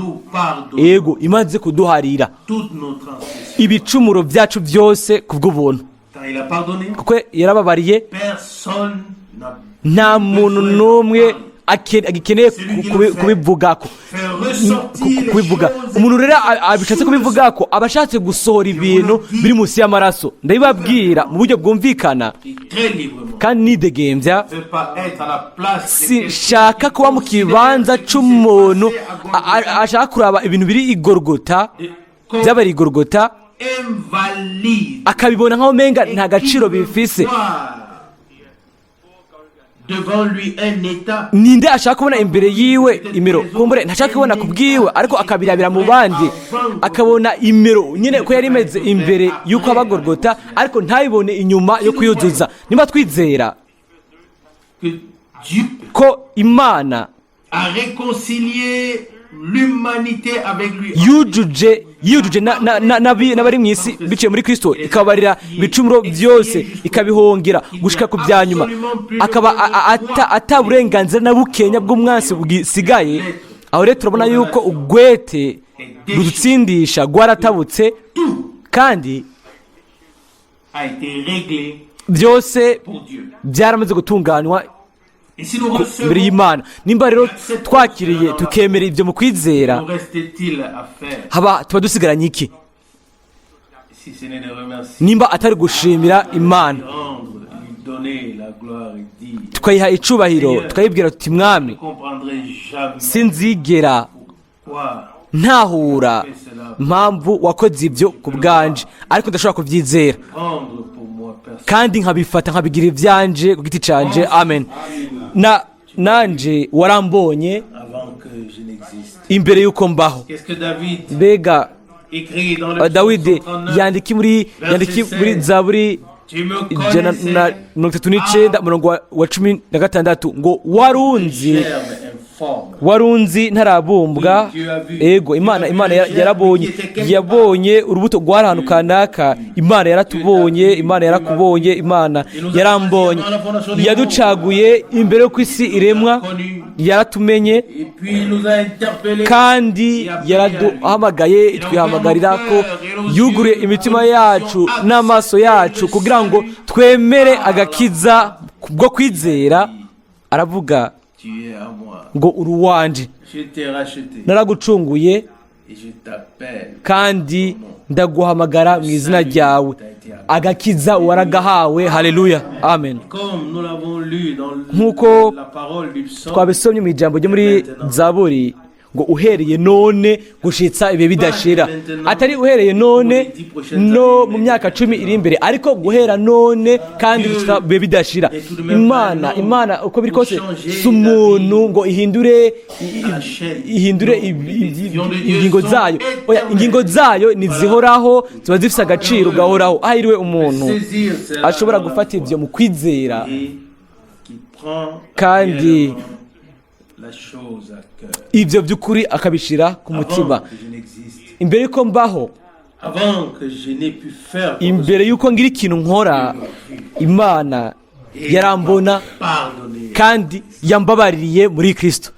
Ego, imaze kuduharira ibicumuro byacu byose kubw'ubuntu, kuko yarababariye. Nta muntu n'umwe agikeneye kubivugako. Umuntu rero abishatse kubivugako aba ashatse gusohora ibintu biri munsi y'amaraso. Ndabibabwira mu buryo bwumvikana kandi nidegembya. Sinshaka kuba mu kibanza cy'umuntu ashaka kuraba ibintu biri igorogota, byabari igorogota, akabibona nk'aho menga nta gaciro bifise. Ninde ashaka kubona imbere yiwe imero? Kumbure ntashaka kubona kubwiwe, ariko akabirabira mu bandi akabona imero nyine ko yari imeze imbere yuko abagorogota, ariko ntayibone inyuma yo kuyuzuza. Nimba twizera ko Imana yujuje n'abari mu isi biciye muri Kristo, ikabarira ibicumuro byose, ikabihongera gushika ku bya nyuma, akaba ataburenganzira na bukenya bw'umwansi bwisigaye. Aho rero turabona yuko urwete rudutsindisha rwaratabutse, kandi byose byaramaze gutunganywa imbere y'Imana. Nimba rero twakiriye tukemera ibyo mu kwizera, tuba dusigaranye iki nimba atari gushimira Imana, tukayiha icubahiro, tukayibwira tuti Mwami, sinzigera ntahura impamvu wakoze ibyo ku bwanje, ariko ndashobora kubyizera kandi nkabifata nkabigira ibyanje ku giti canje. Amen. Nanje warambonye imbere y'uko mbaho. Mbega Dawidi yandiki muri Zaburi 139 umurongo wa 16 ngo warunzi ntarabumbwa. Ego, Imana yabonye urubuto rwari ahantu kanaka. Imana yaratubonye, Imana yarakubonye, Imana yarambonye, yaducaguye imbere yo kw'isi iremwa, yaratumenye kandi yaraduhamagaye, twihamagarira ko yuguriye imitima yacu n'amaso yacu kugira ngo twemere agakiza bwo kwizera. Aravuga ngo uruwanje, naragucunguye kandi ndaguhamagara mu izina ryawe, agakiza waragahawe. Haleluya, amen. Nk'uko twabisomye mu ijambo ryo muri Zaburi ngo uhereye none gushitsa ibihe bidashira, atari uhereye none no mu myaka 10 iri imbere, ariko guhera none kandi gushitsa ibihe bidashira. Imana uko biri kose si umuntu ngo ihindure ingingo zayo. Oya, ingingo zayo nizihoraho, ziba zifise agaciro gahoraho. Ahiriwe umuntu ashobora gufata ivyo mu kwizera kandi ivyo by'ukuri akabishira ku mutima. Imbere yuko mbaho, imbere yuko ngira ikintu nkora, Imana yarambona kandi yambabaririye muri Kristo.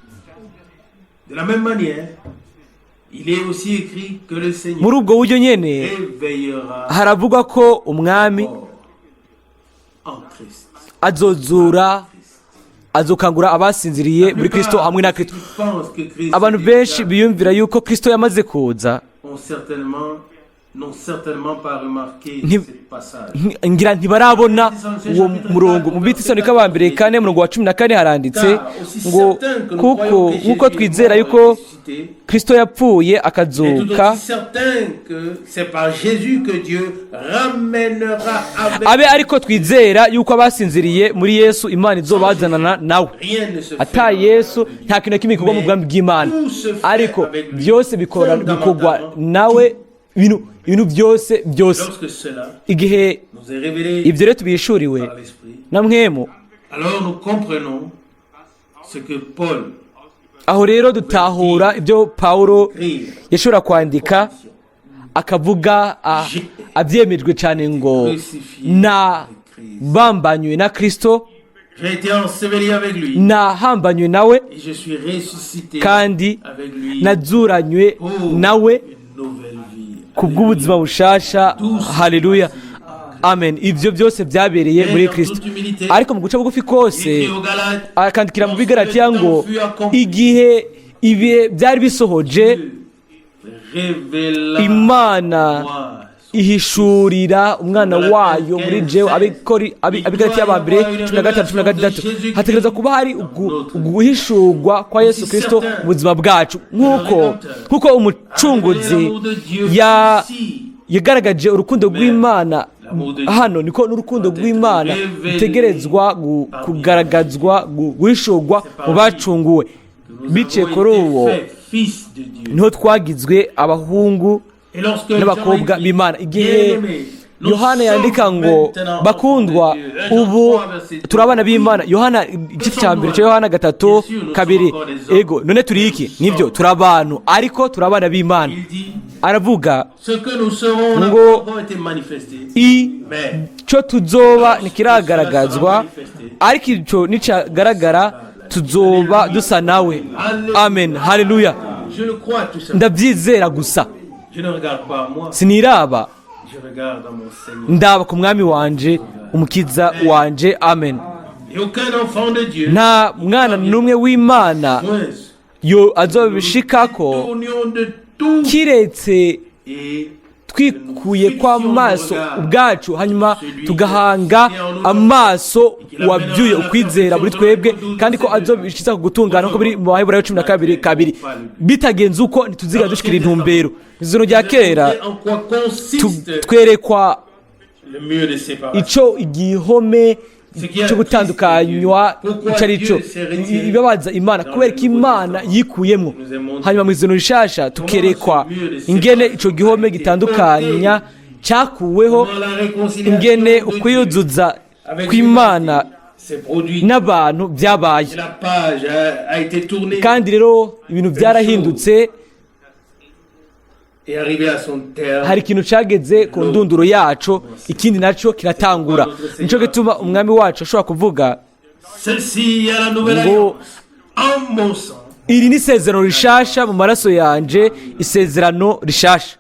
Muri ubwo buryo nyene haravugwa ko umwami azokangura abasinziriye muri Kristo hamwe na Kristo. Abantu benshi biyumvira yuko Kristo yamaze kuza, ngira ntibarabona uwo murongo. Mu Bitesalonika ba mbere 4:14 haranditse ngo kuko twizera yuko Kristo yapfuye akazuka, abe ariko twizera yuko abasinziriye muri Yesu Imana izobazanana nawe. Ata Yesu nta kintu kimwe kigwa mu bwami bw'Imana, ariko byose bikorwa nawe, ibintu byose igihe ibyo rero tubishuriwe na Mwemu, aho rero dutahura ibyo Pawulo yashobora kwandika akavuga abyemejwe cyane ngo nabambanywe na Kristo, nahambanywe nawe kandi nazuranywe nawe kubw'ubuzima bushasha. Haleluya, amen. Ivyo byose byabereye muri Kristo. Ariko mu guca bugufi kose akandikira mu Bigalatiya ngo igihe ibihe byari bisohoje, Imana ihishurira umwana wayo muri jewe. Abigalatiya ba mbere 15-16 hategereza kuba hari uguhishurwa kwa Yesu Kristo mu buzima bwacu, nkuko umucunguzi yagaragaje urukundo rw'Imana hano, niko n'urukundo rw'Imana rutegerezwa kugaragazwa, guhishurwa mu bacunguwe. Biciye kuri uwo niho twagizwe abahungu n'abakobwa b'Imana. Igihe Yohana yandika ngo bakundwa, ubu turabana b'Imana, Yohana igice cya mbere cya Yohana 3:2, ego none turi iki? Nibyo turi abantu, ariko turabana b'Imana. Aravuga ngo icyo tuzoba ntikiragaragazwa, ariko icyo nicagaragara tuzoba dusa nawe. Amen, haleluya. Ndabyizera gusa, siniraba, ndaba ku mwami wanje, umukiza wanje. Amen. Nta mwana n'umwe w'Imana yo azobishikako kiretse twikuye kw'amaso ubwacu, hanyuma tugahanga amaso wabyuye ukwizera muri twebwe, kandi ko azobishitsa kugutungana ko biri mu Baheburayo 12:2. Bitagenze uko ntituziga dushikira intumbero. Izino rya kera twerekwa ico igihome cyo gutandukanywa icarico ibibabaza Imana, kubera ko Imana yikuyemwo. Hanyuma mu izino rishasha tukerekwa ingene ico gihome gitandukanya cyakuweho, ingene ukwiyuzuza kw'Imana n'abantu byabaye. Kandi rero ibintu byarahindutse, hari ikintu cyageze ku ndunduro yacu, ikindi nacyo kiratangura. Nico gituma umwami wacu ashobora kuvuga ngo iri ni isezerano rishasha mu maraso yanje, isezerano rishasha.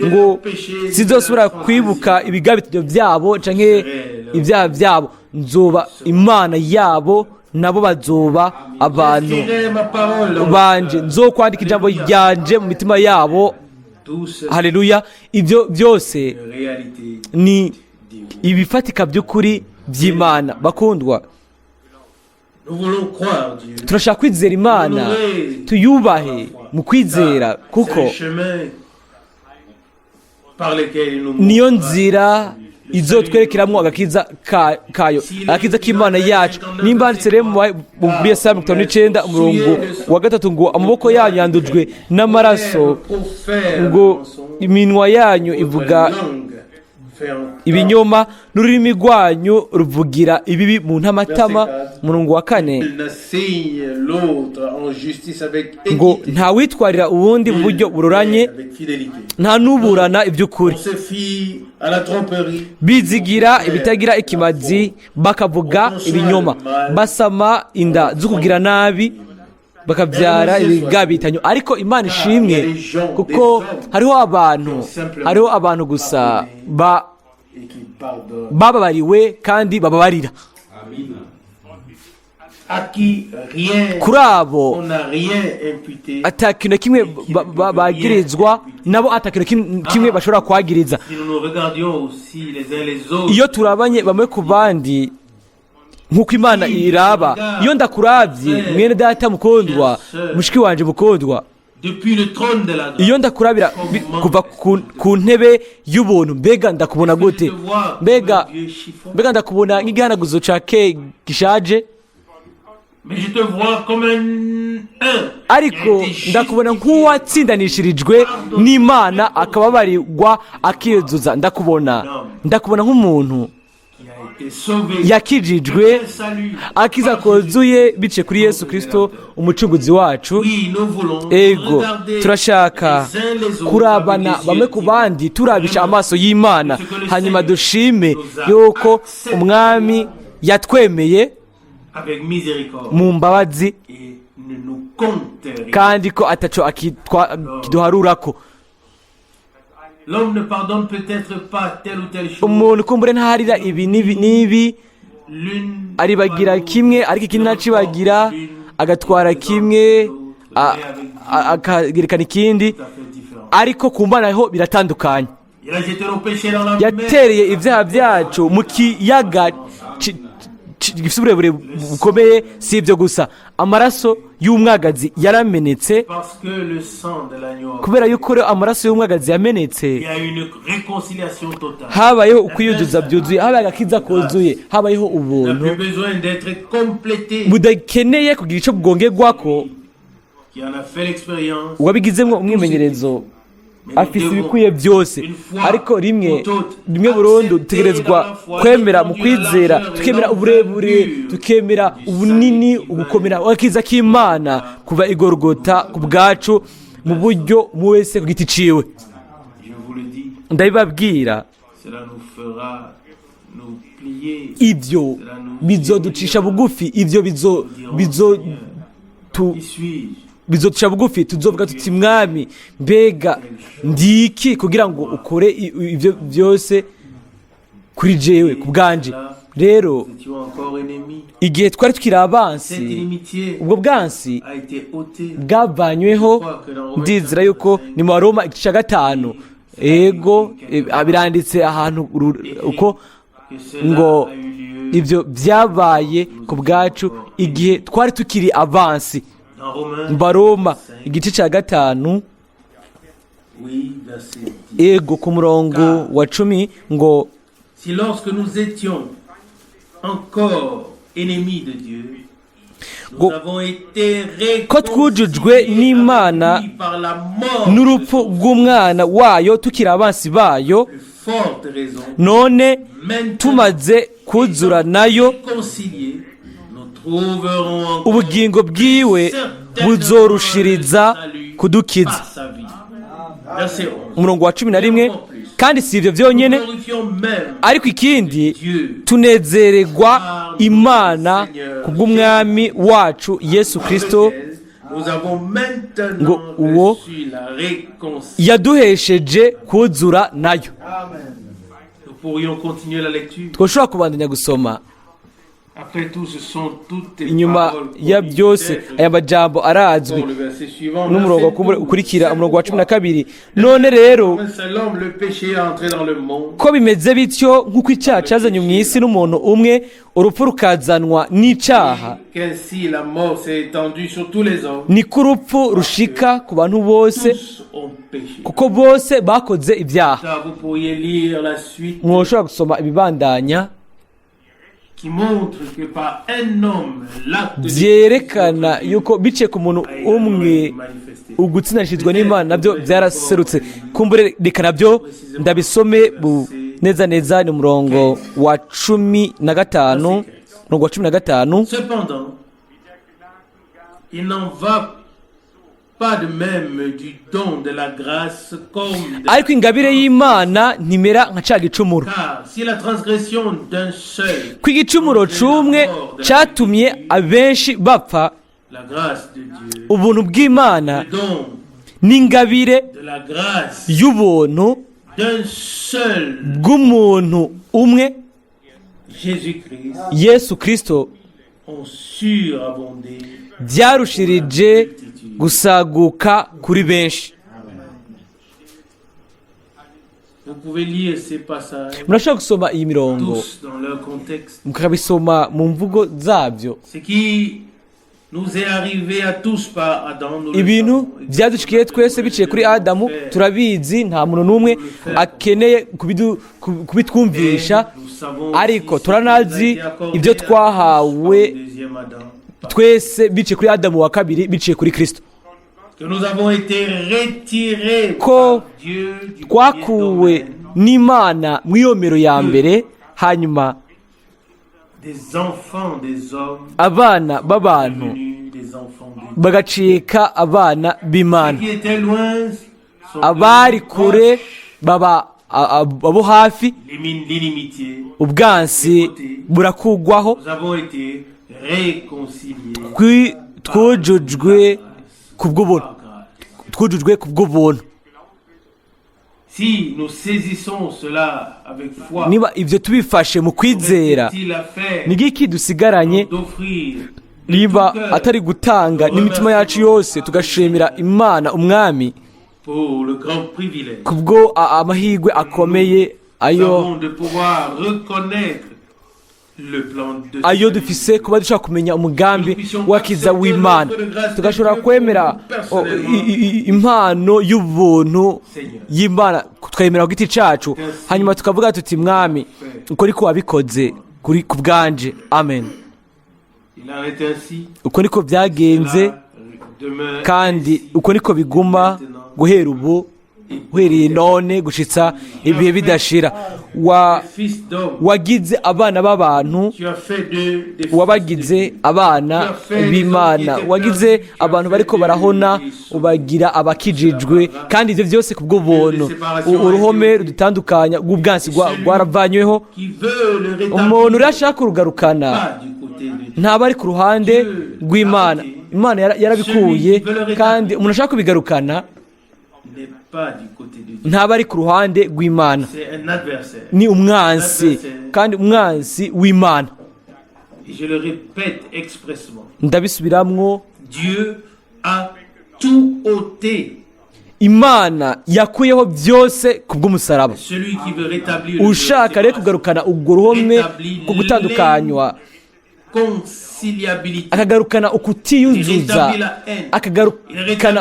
Ngo sizosubira kwibuka ibigabitiro byabo canke ibyaha byabo, nzoba Imana yabo, nabo bazoba abantu banje. Nzokwandika ijambo ryanje mu mitima yabo. Haleluya. Ibyo byose ni ibifatika by'ukuri by'Imana. Bakundwa, Nous voulons croire Dieu. turashaka kwizera imana tuyubahe mu kwizera kuko C'est le chemin par lequel il nous niyo montre. nzira izotwerekeramo agakiza kayo agakiza k'imana yacu nimba handitse rero muri Yesaya 59 umurongo wa 3 ngo amaboko yanyu yandujwe n'amaraso, ngo iminwa yanyu ivuga ibinyoma n'ururimi rwanyu ruvugira ibibi mu ntamatama. Umurongo wa 4 ngo nta witwarira ubundi mu buryo buroranye, nta n'uburana iby'ukuri, bizigira ibitagira ikimazi, bakavuga ibinyoma, basama inda zo kugira nabi, bakabyara ibigabitanyo. Ariko Imana ishimwe kuko hariho abantu gusa bababariwe kandi bababarira. Kuri abo atakintu na kimwe bagirizwa, nabo atakintu kimwe bashobora kwagiriza. Iyo turabanye bamwe ku bandi nk'uko Imana iraba, iyo ndakuravye mwene data mukundwa, mushiki wanje mukundwa, iyo ndakurabira kuva ku ntebe y'ubuntu, mbega ndakubona gute? Mbega ndakubona nk'igihanaguzo ca gishaje, ariko ndakubona nk'uwatsindanishirijwe n'Imana akababarirwa akiyuzuza. Ndakubona nk'umuntu yakijijwe akiza kozuye bice kuri Yesu Kristo umucunguzi wacu. Ego turashaka kurabana bamwe ku bandi, turabisha amaso y'Imana, hanyuma dushime yuko umwami yatwemeye mu mbabazi kandi ko ataco akiduharurako. Umuntu kumbure ntaharira ibi n'ibi, aribagira kimwe ariko ikindi ntacibagira, agatwara kimwe akagerekana ikindi, ariko ku Mana ho biratandukanye. Yatereye ibyaha byacu mu kiyaga gifite uburebure bukomeye. Si ibyo gusa, amaraso y'umwagazi yaramenetse, kubera yuko amaraso y'umwagazi yamenetse habayeho ukwiyuzuza byuzuye, habaye agakiza kuzuye, habayeho ubuntu budakeneye kugira icyo bwongerwako. Uwabigizemo umwimenyerezo afise ibikwiye byose, ariko rimwe burundu dutegerezwa kwemera mu kwizera, tukemera uburebure, tukemera ubunini, ugukomera agakiza k'Imana kuva igorogota ku bwacu, mu buryo mu wese ku giti ciwe. Ndabibabwira, ibyo bizoducisha bugufi, ibyo bizoducisha bugufi, tuzovuga tuti mwami, mbega ndiki kugira ngo ukore ibyo byose kuri jewe ku bwanje. Rero igihe twari tukiri abansi, ubwo bwansi bwavanyweho. Ndizera yuko ni mu Baroma 5. Ego biranditse ahantu uko ngo ibyo byabaye ku bwacu igihe twari tukiri abansi. Baroma 5, ego ku murongo wa 10 ngo si lorsque nous étions encore ennemis de Dieu, nous avons été ko twujujwe n'Imana n'urupfu rw'umwana wayo tukiri abansi bayo, none tumaze kuzura nayo, ubugingo bwiwe buzorushiriza kudukiza. Umurongo wa 11, kandi si ibyo byonyine, ariko ikindi tunezererwa Imana kubw'umwami wacu Yesu Kristo, ngo uwo yaduhesheje kuzura nayo. Twoshobora kubandanya gusoma Après tout, ce sont toutes les inyuma paroles ya byose aya majambo arazwi pour le verset suivant. n'umurongo ukurikira umurongo wa 12. None rero Un seul homme, le péché est entré dans le monde. ko bimeze bityo nk'uko icyaha cyazanye mu isi n'umuntu umwe, urupfu rukazanwa n'icyaha, Qu'ainsi la mort s'est étendue sur tous les hommes. niko urupfu rushika ku bantu bose, Tous ont péché. kuko bose bakoze ibyaha. Ça, vous pourriez lire la suite Mwoshobora gusoma ibibandanya qui montre que par un homme, l'acte de byerekana yuko biciye ku muntu umwe manifesté. ugutsindanishirizwa n'Imana nabyo byaraserutse. Kumbure reka nabyo ndabisome neza neza, ni umurongo wa 15, umurongo wa 15. Cependant, il n'en va pas de même du don de la grâce comme de... Ariko ingabire y'Imana ntimera nka ca gicumuro, Car si la transgression d'un seul, ko igicumuro c'umwe catumye abenshi bapfa, la grâce de Dieu, ubuntu bw'Imana le don n'ingabire de la grâce y'ubuntu d'un seul bw'umuntu umwe Jésus-Christ Yesu Kristo ont surabondé. byarushirije gusaguka kuri benshi. Vous pouvez lire ces passages Murashobora gusoma iyi mirongo tous dans leur contexte. mukabisoma mu mvugo zabyo. Ce qui nous est arrivé à tous par Adam, nous le Ibintu savons. byadushikiye twese biciye kuri Adamu, turabizi, nta muntu n'umwe akeneye kubitwumvisha, Nous savons ariko aussi turanazi ce qui nous a été accordé ibyo à tous twahawe par le deuxième Adam. twese biciye kuri Adamu wa kabiri, biciye kuri Kristo, Que nous avons été retirés ko par Dieu du premier twakuwe domaine, n'Imana mu iyomero ya mbere, hanyuma des enfants des hommes abana b'abantu devenus des enfants de Dieu. bagacika abana b'Imana. Ceux qui étaient loin sont Abari devenus kure proches. baba abo hafi, L'inimitié, ubwansi burakugwaho, nous avons été réconciliés twujujwe kubw'ubuntu, par grâce. twujujwe kubw'ubuntu. Si nous saisissons cela avec foi, Niba ibyo tubifashe mu kwizera, qu'est-il à faire ni giki dusigaranye d'offrir niba atari gutanga n'imitima yacu yose tugashimira Imana Umwami pour le grand privilège kubwo amahirwe akomeye nous de pouvoir reconnaître le plan de ayo salut. dufise kuba dushobora kumenya umugambi w'akiza w'Imana, tugashobora kwemera impano y'ubuntu y'Imana, twemera ku giti cacu, hanyuma tukavuga tuti Mwami, uko ariko wabikoze ku bwanje, amen. Il en est ainsi, Uko niko byagenze, cela demeure kandi ainsi. uko niko biguma guhera ubu, uhereye none gushitsa ibihe bidashira. Fils d'homme, Wagize abana b'abantu, tu as fait des wabagize abana b'Imana, wagize abantu bariko barahona, ubagira abakijijwe, kandi ivyo byose kubw'ubuntu. Uruhome rudutandukanya rw'ubwansi rwaravanyweho. qui veut le Umuntu rétablir urashaka kurugarukana pas du côté de Dieu. ntaba ari ku ruhande rw'Imana. Imana yarabikuye, kandi umuntu ashaka kubigarukana N'est pas du côté de Dieu. ntaba ari ku ruhande rw'Imana, C'est un adversaire. ni umwansi, kandi umwansi w'Imana. Et je le répète expressement. Ndabisubiramwo, Dieu a tout ôté. Imana yakuyeho byose kubw'umusaraba. Celui qui veut rétablir le Ushaka rero kugarukana ubwo ruhome ko gutandukanywa, conciliabilité, akagarukana ukutiyuzuza, akagarukana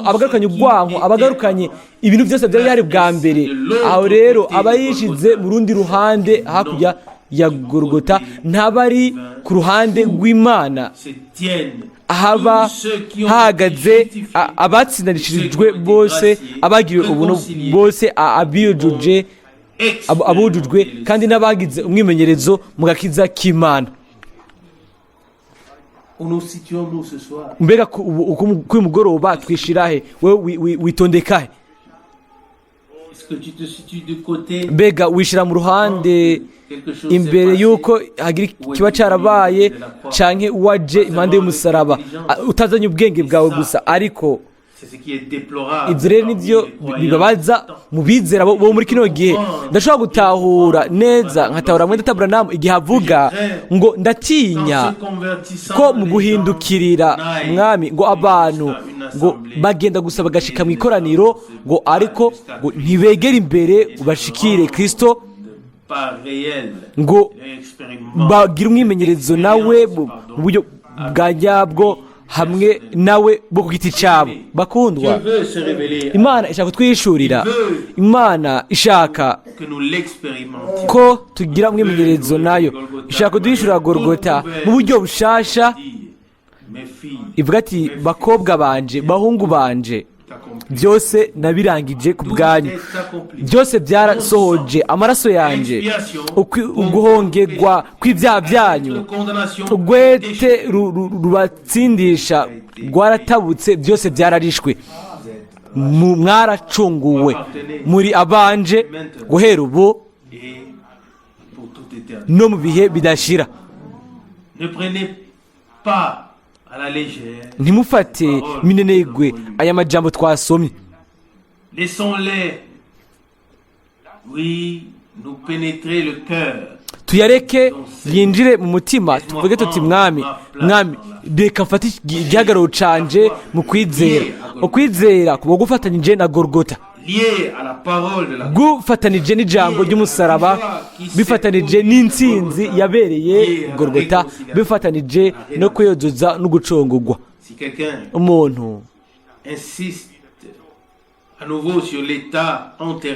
abagarukanye ubwanko, abagarukanye ibintu byose byari bihari bwa mbere, aho rero aba yishize mu rundi ruhande hakurya ya Golgota, ntaba ari ku ruhande rw'Imana, se tiennent haba hahagaze abatsindanishirijwe bose, abagiriwe ubuntu bose, abiyujuje, abujujwe, kandi n'abagize umwimenyerezo mu gakiza k'Imana. Où nous situons-nous ce soir? Mbega kuri mugoroba twishirahe, wewe witondekahe? Est-ce que tu te situes du côté Mbega wishira mu ruhande imbere yuko hagira kiba cyarabaye, canke waje impande y'umusaraba utazanye ubwenge bwawe gusa, ariko ibyo rero nibyo bibabaza mu bizera bo muri kino gihe. ndashobora gutahura neza nkatahura Mwene Data igihe avuga ngo ndatinya ko mu guhindukirira umwami ngo abantu ngo bagenda gusa bagashika mu ikoraniro ngo ariko ngo ntibegere imbere bashikire Kristo ngo bagire umwimenyerezo nawe mu buryo bwa nyabwo hamwe nawe bwo ku giti cyabo. Bakundwa, Imana ishaka kutwishurira, Imana ishaka ko tugira umwimenyerezo nayo, ishaka kuduhishurira Golgota mu buryo bushasha. Ivuga ati bakobwa banje, bahungu banje, byose nabirangije ku bwanyu, byose byarasohoje amaraso yanjye, uguhongerwa kw'ibyaha byanyu, urwete rubatsindisha rwaratabutse, byose byararishwe, mwaracunguwe, muri abanje guhera ubu no mu bihe bidashira. Ntimufate minenegwe aya majambo twasomye. Tuyareke yinjire mu mutima, tuvuge tuti mwami reka mfate igihagararo canje mu kwizera. Ukwizera kuba gufatanyije na Golgota, gufatanije n'ijambo ry'umusaraba, bifatanije n'intsinzi yabereye Golgota, bifatanije no kuyozoza no gucungurwa. Umuntu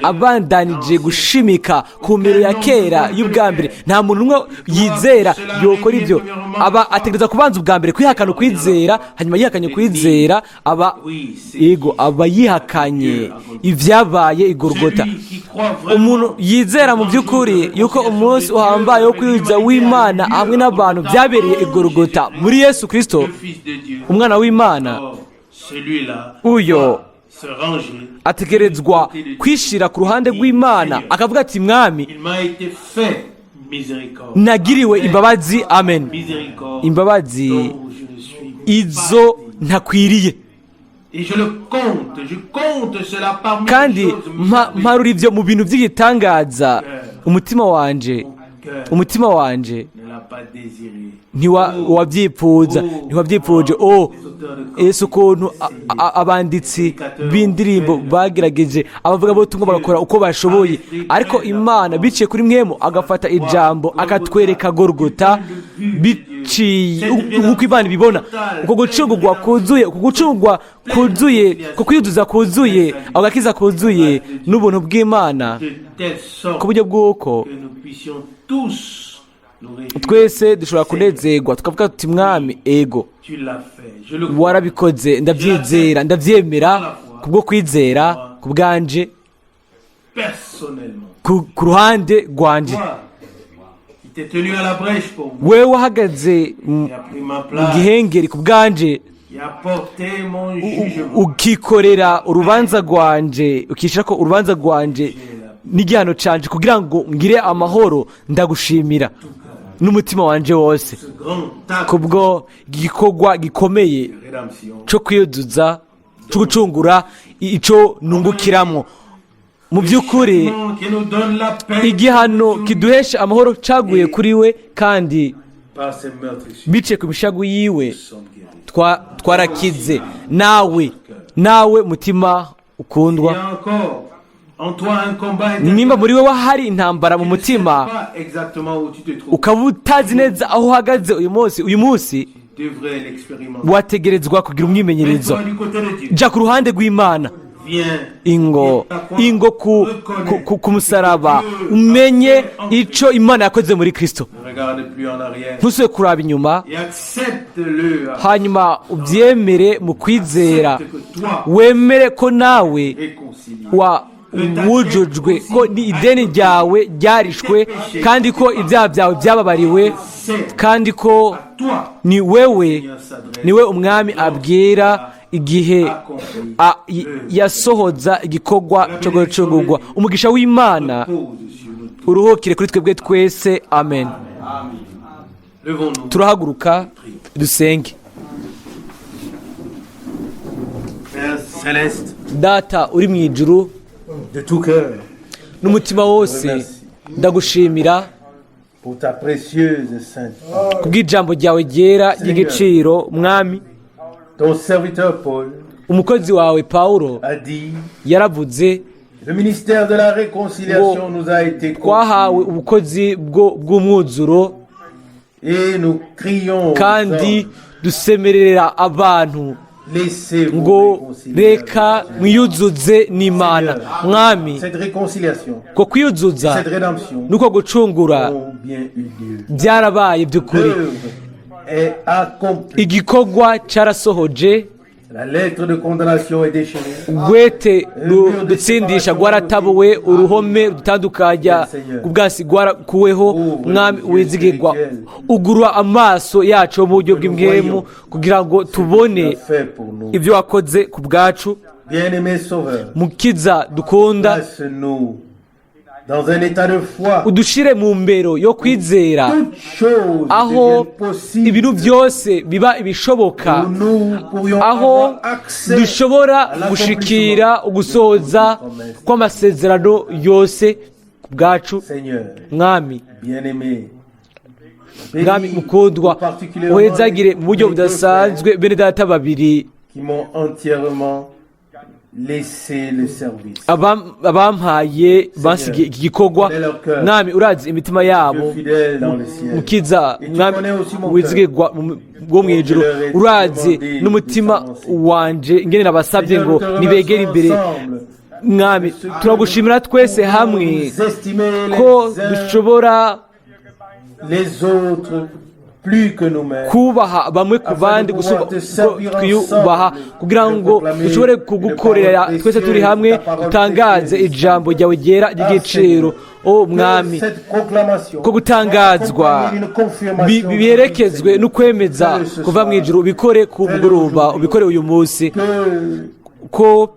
abandanije gushimika ku mbere ya kera y'ubwa mbere, nta muntu umwe yizera yokora ibyo. Aba ategereza kubanza ubwa mbere kwihakana ukwizera, hanyuma yihakanye kwizera aba yihakanye ibyabaye i Golgota. Umuntu yizera mu by'ukuri yuko umunsi uhambaye wo kwihuza w'Imana hamwe n'abantu byabereye i Golgota muri Yesu Kristo, umwana w'Imana, uyo ategerezwa kwishira ku ruhande rw'Imana akavuga ati mwami nagiriwe imbabazi, amen, imbabazi izo ntakwiriye, kandi mparura ibyo mu bintu by'igitangaza. umutima wanje ntiwabyipfuje. Yesu ukuntu abanditsi b'indirimbo bagerageje, abavuga butumwa bagakora uko bashoboye, ariko Imana biciye kuri mwemu agafata ijambo akatwereka Golgota biciye nk'uko Imana ibibona, uko gucungurwa kuzuye, uko gucungurwa kuzuye, uko kwiyuzuza kuzuye, agakiza kuzuye n'ubuntu bw'Imana, ku buryo bw'uko twese dushobora kunezerwa tukavuga tuti mwami ego warabikoze, ndabyizera, ndabyemera kubwo kwizera ku bwanje, ku ruhande rwanje. wewe wahagaze mu gihengeri ku bwanje, ukikorera urubanza rwanje, ukishira ko urubanza rwanje n'igihano canje kugira ngo ngire amahoro. Ndagushimira n'umutima wanje wose kubwo gikorwa gikomeye cyo kwiyuzuza, cyo gucungura ico nungukiramo. Mu by'ukuri igihano kiduhesha amahoro caguye kuri we, kandi bice ku mishagu yiwe twarakize. Nawe mutima ukundwa, nimba muri we hari intambara mu mutima, ukaba utazi neza aho uhagaze uyu munsi, wategerezwa kugira umwimenyerezo. Jya ku ruhande rw'Imana, ingo ku musaraba, umenye icyo Imana yakoze muri Kristo, ntusubire kuraba inyuma, hanyuma ubyemere mu kwizera, wemere ko nawe wujujwe, ko ni ideni ryawe ryarishwe, kandi ko ibyaha byawe byababariwe, kandi ko ni we umwami abwira igihe yasohoza igikorwa cyo gucungurwa. Umugisha w'Imana uruhukire kuri twebwe twese, amen. Turahaguruka dusenge. céleste, data uri mu ijuru de tout cœur, n'umutima wose ndagushimira pour ta précieuse sainte parole. kubw'ijambo ryawe ryera ry'igiciro mwami. Ton serviteur Paul umukozi wawe Pawulo a dit, yaravuze le ministère de la réconciliation nous a été twahawe confié ubukozi bw'umwuzuro et nous crions aux kandi hommes, dusemerera abantu laissez-vous ngo réconcilier reka avec Dieu. mwiyuzuze n'Imana. mwami Cette réconciliation, ko kwiyuzuza cette rédemption nuko gucungura ont bien eu lieu. byarabaye by'ukuri. L'œuvre est accomplie. igikorwa cyarasohoje, La lettre de condamnation est déchirée. urwete rutsindisha rwaratabuwe, uruhome rutandukanya ubwasi rwarakuweho. mwami wizigirwa, ugurura amaso yacu mu buryo bw'impwemu kugira ngo tubone Fait pour nous. ibyo wakoze ku bwacu. Bien-aimé Sauveur, mukiza dukunda, place-nous dans un état de foi. udushire mu mbero yo kwizera Toutes choses aho deviennent possibles. ibintu byose biba ibishoboka, Où nous pourrions aho avoir accès dushobora gushikira ugusohoza kw'amasezerano yose ku bwacu. Seigneur, mwami bien-aimé, mwami bénis mukundwa, particulièrement uhezagire mu buryo les deux budasanzwe bene data babiri qui m'ont entièrement laissé le service. abampaye basigiye iki gikorwa. mwami urazi imitima yabo. Dieu fidèle dans le ciel. mukiza Et tu mwami connais aussi mon wizigirwa wo mu ijuru, urazi n'umutima wanje ingene nabasabye Seigneur, ngo nous te remercions nibegere imbere. ensemble. mwami turagushimira twese hamwe Nous estimer ko les uns dushobora les autres plus que nous-mêmes. kubaha bamwe ku bandi twiyubaha kugira ngo dushobore kugukorera twese turi hamwe, dutangaze ijambo ryawe ryera ry'igiciro. o mwami, Cette proclamation ko gutangazwa biherekezwe no kwemeza kuva mu ijuru. ubikore ku mugoroba, ubikore uyu munsi, ko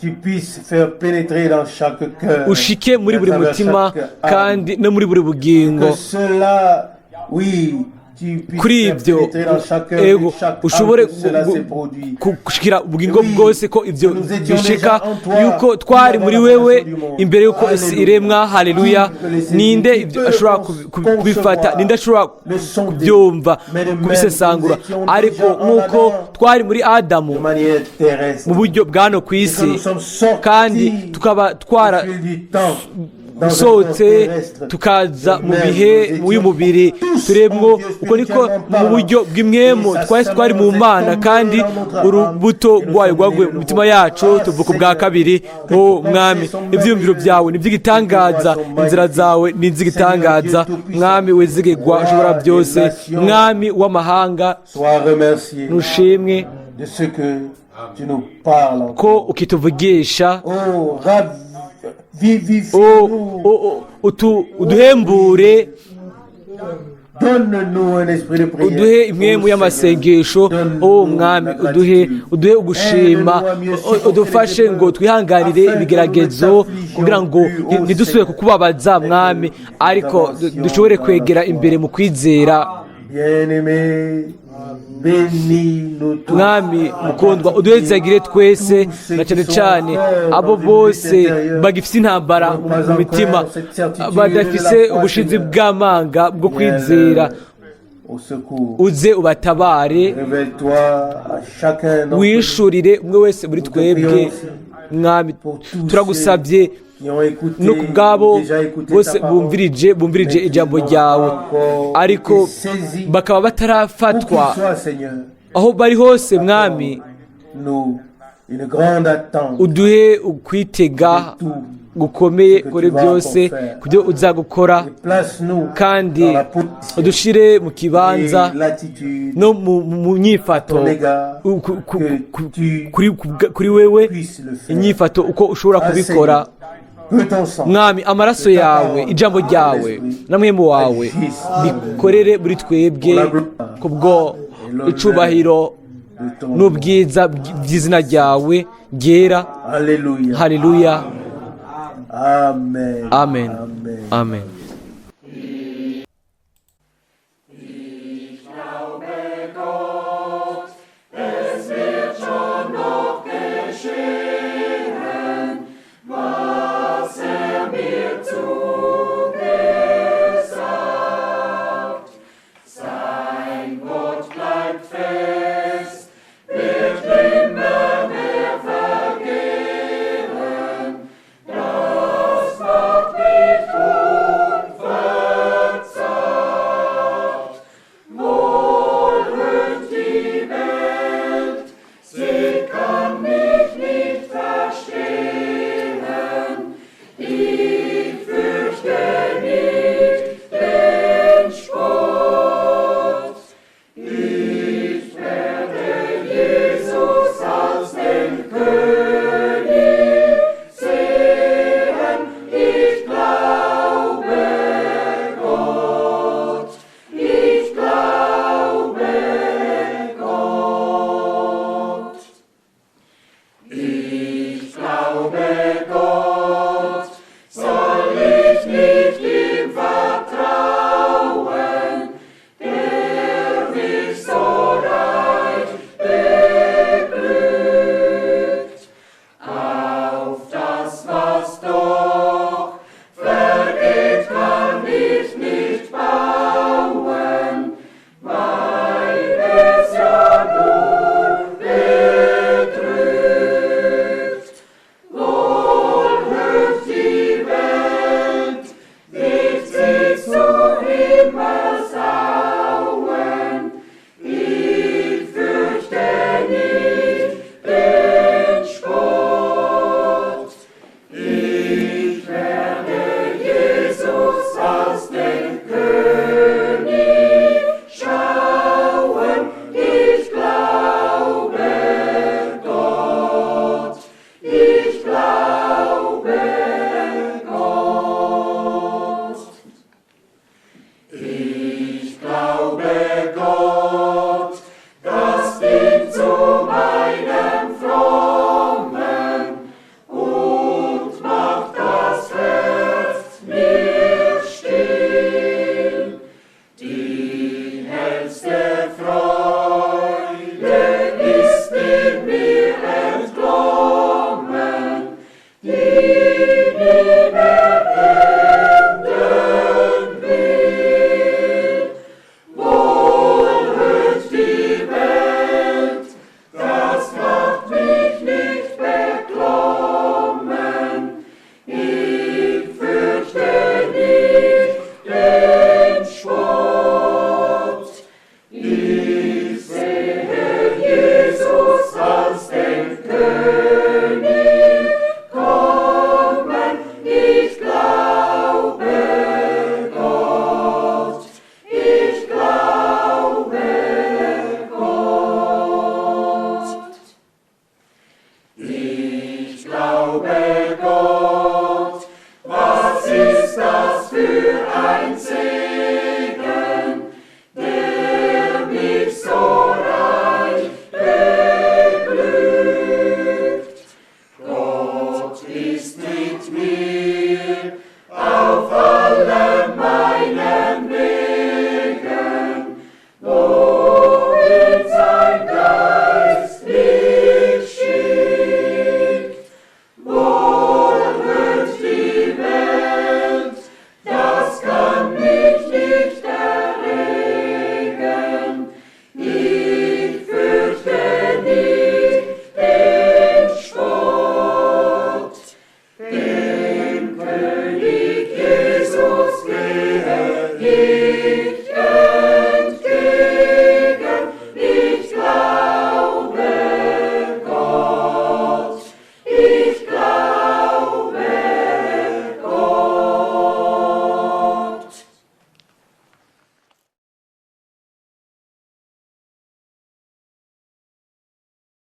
tu puisses faire pénétrer dans chaque cœur, ushike muri buri mutima kandi no muri buri bugingo. que cela, oui, tu puisses kuri faire ibyo pénétrer dans chaque cœur, ego et chaque ushobore âme, que cela s'est produit. gushikira ubugingo bwose ko ibyo nous étions bishika déjà en toi, yuko twari muri wewe du monde. imbere yuko isi Alléluia. iremwa. haleluya. Qui peut les saisir? ninde Qui ibyo peut ashobora concevoir kubifata, ninde ashobora le sonder? kubyumva Mais de même, kubisesangura. nous étions ariko déjà en nk'uko Adam, twari muri adamu de manière terrestre. mu buryo bwa hano ku Et que isi, nous sommes sortis kandi tukaba au fil du temps dans un corps sohotse terrestre. tukaza mu Même bihe nous mu y'umubiri étions turemwo. tous uko niko spirituellement mu buryo bw'imwemu twari mu mana, kandi urubuto rwayo rwaguye mu mitima yacu tuvuka ubwa kabiri. o mwami, ibyiyumviro byawe ni iby'igitangaza, inzira zawe ni iz'igitangaza. mwami wizigirwa ushobora byose, mwami w'amahanga, Sois remercié nushimwe de ce que tu nous parles. ko ukituvugisha. Oh, vivifie-nous. uduhembure, Donne-nous un esprit de prière. uduhe imwemu y'amasengesho. o mwami, uduhe ugushima, udufashe ngo twihanganire ibigeragezo kugira ngo ntidusubire kukubabaza mwami, ariko dushobore kwegera imbere mu kwizera. Bien-aimé, bénis-nous tous. mwami mukundwa, uduhezagire twese, na cyane cyane abo bose bagifite intambara mu mitima, badafise ubushizi bw'amanga bwo kwizera. Au secours. uze ubatabare, Révèle-toi à chacun d'entre nous wishurire umwe wese muri twebwe. mwami turagusabye qui ont écouté, no ku bwabo déjà écouté bose ta parole, bumvirije ijambo ryawe, ariko bakaba batarafatwa où qu'il soit, Seigneur, aho bari hose. mwami nous une grande attente uduhe ukwitega gukomeye kuri byose ku byo uzagukora, et place-nous kandi dans la position udushire mu et kibanza l'attitude no mu nyifato ton égard kuri wewe, puisse le faire. inyifato uko ushobora kubikora. Que ton sang mwami, amaraso yawe, ijambo ryawe na mwemu wawe bikorere muri twebwe kubwo icubahiro de ton n'ubwiza by'izina ryawe ryera. Alléluia. haleluya. Amen. amen Amen. amen.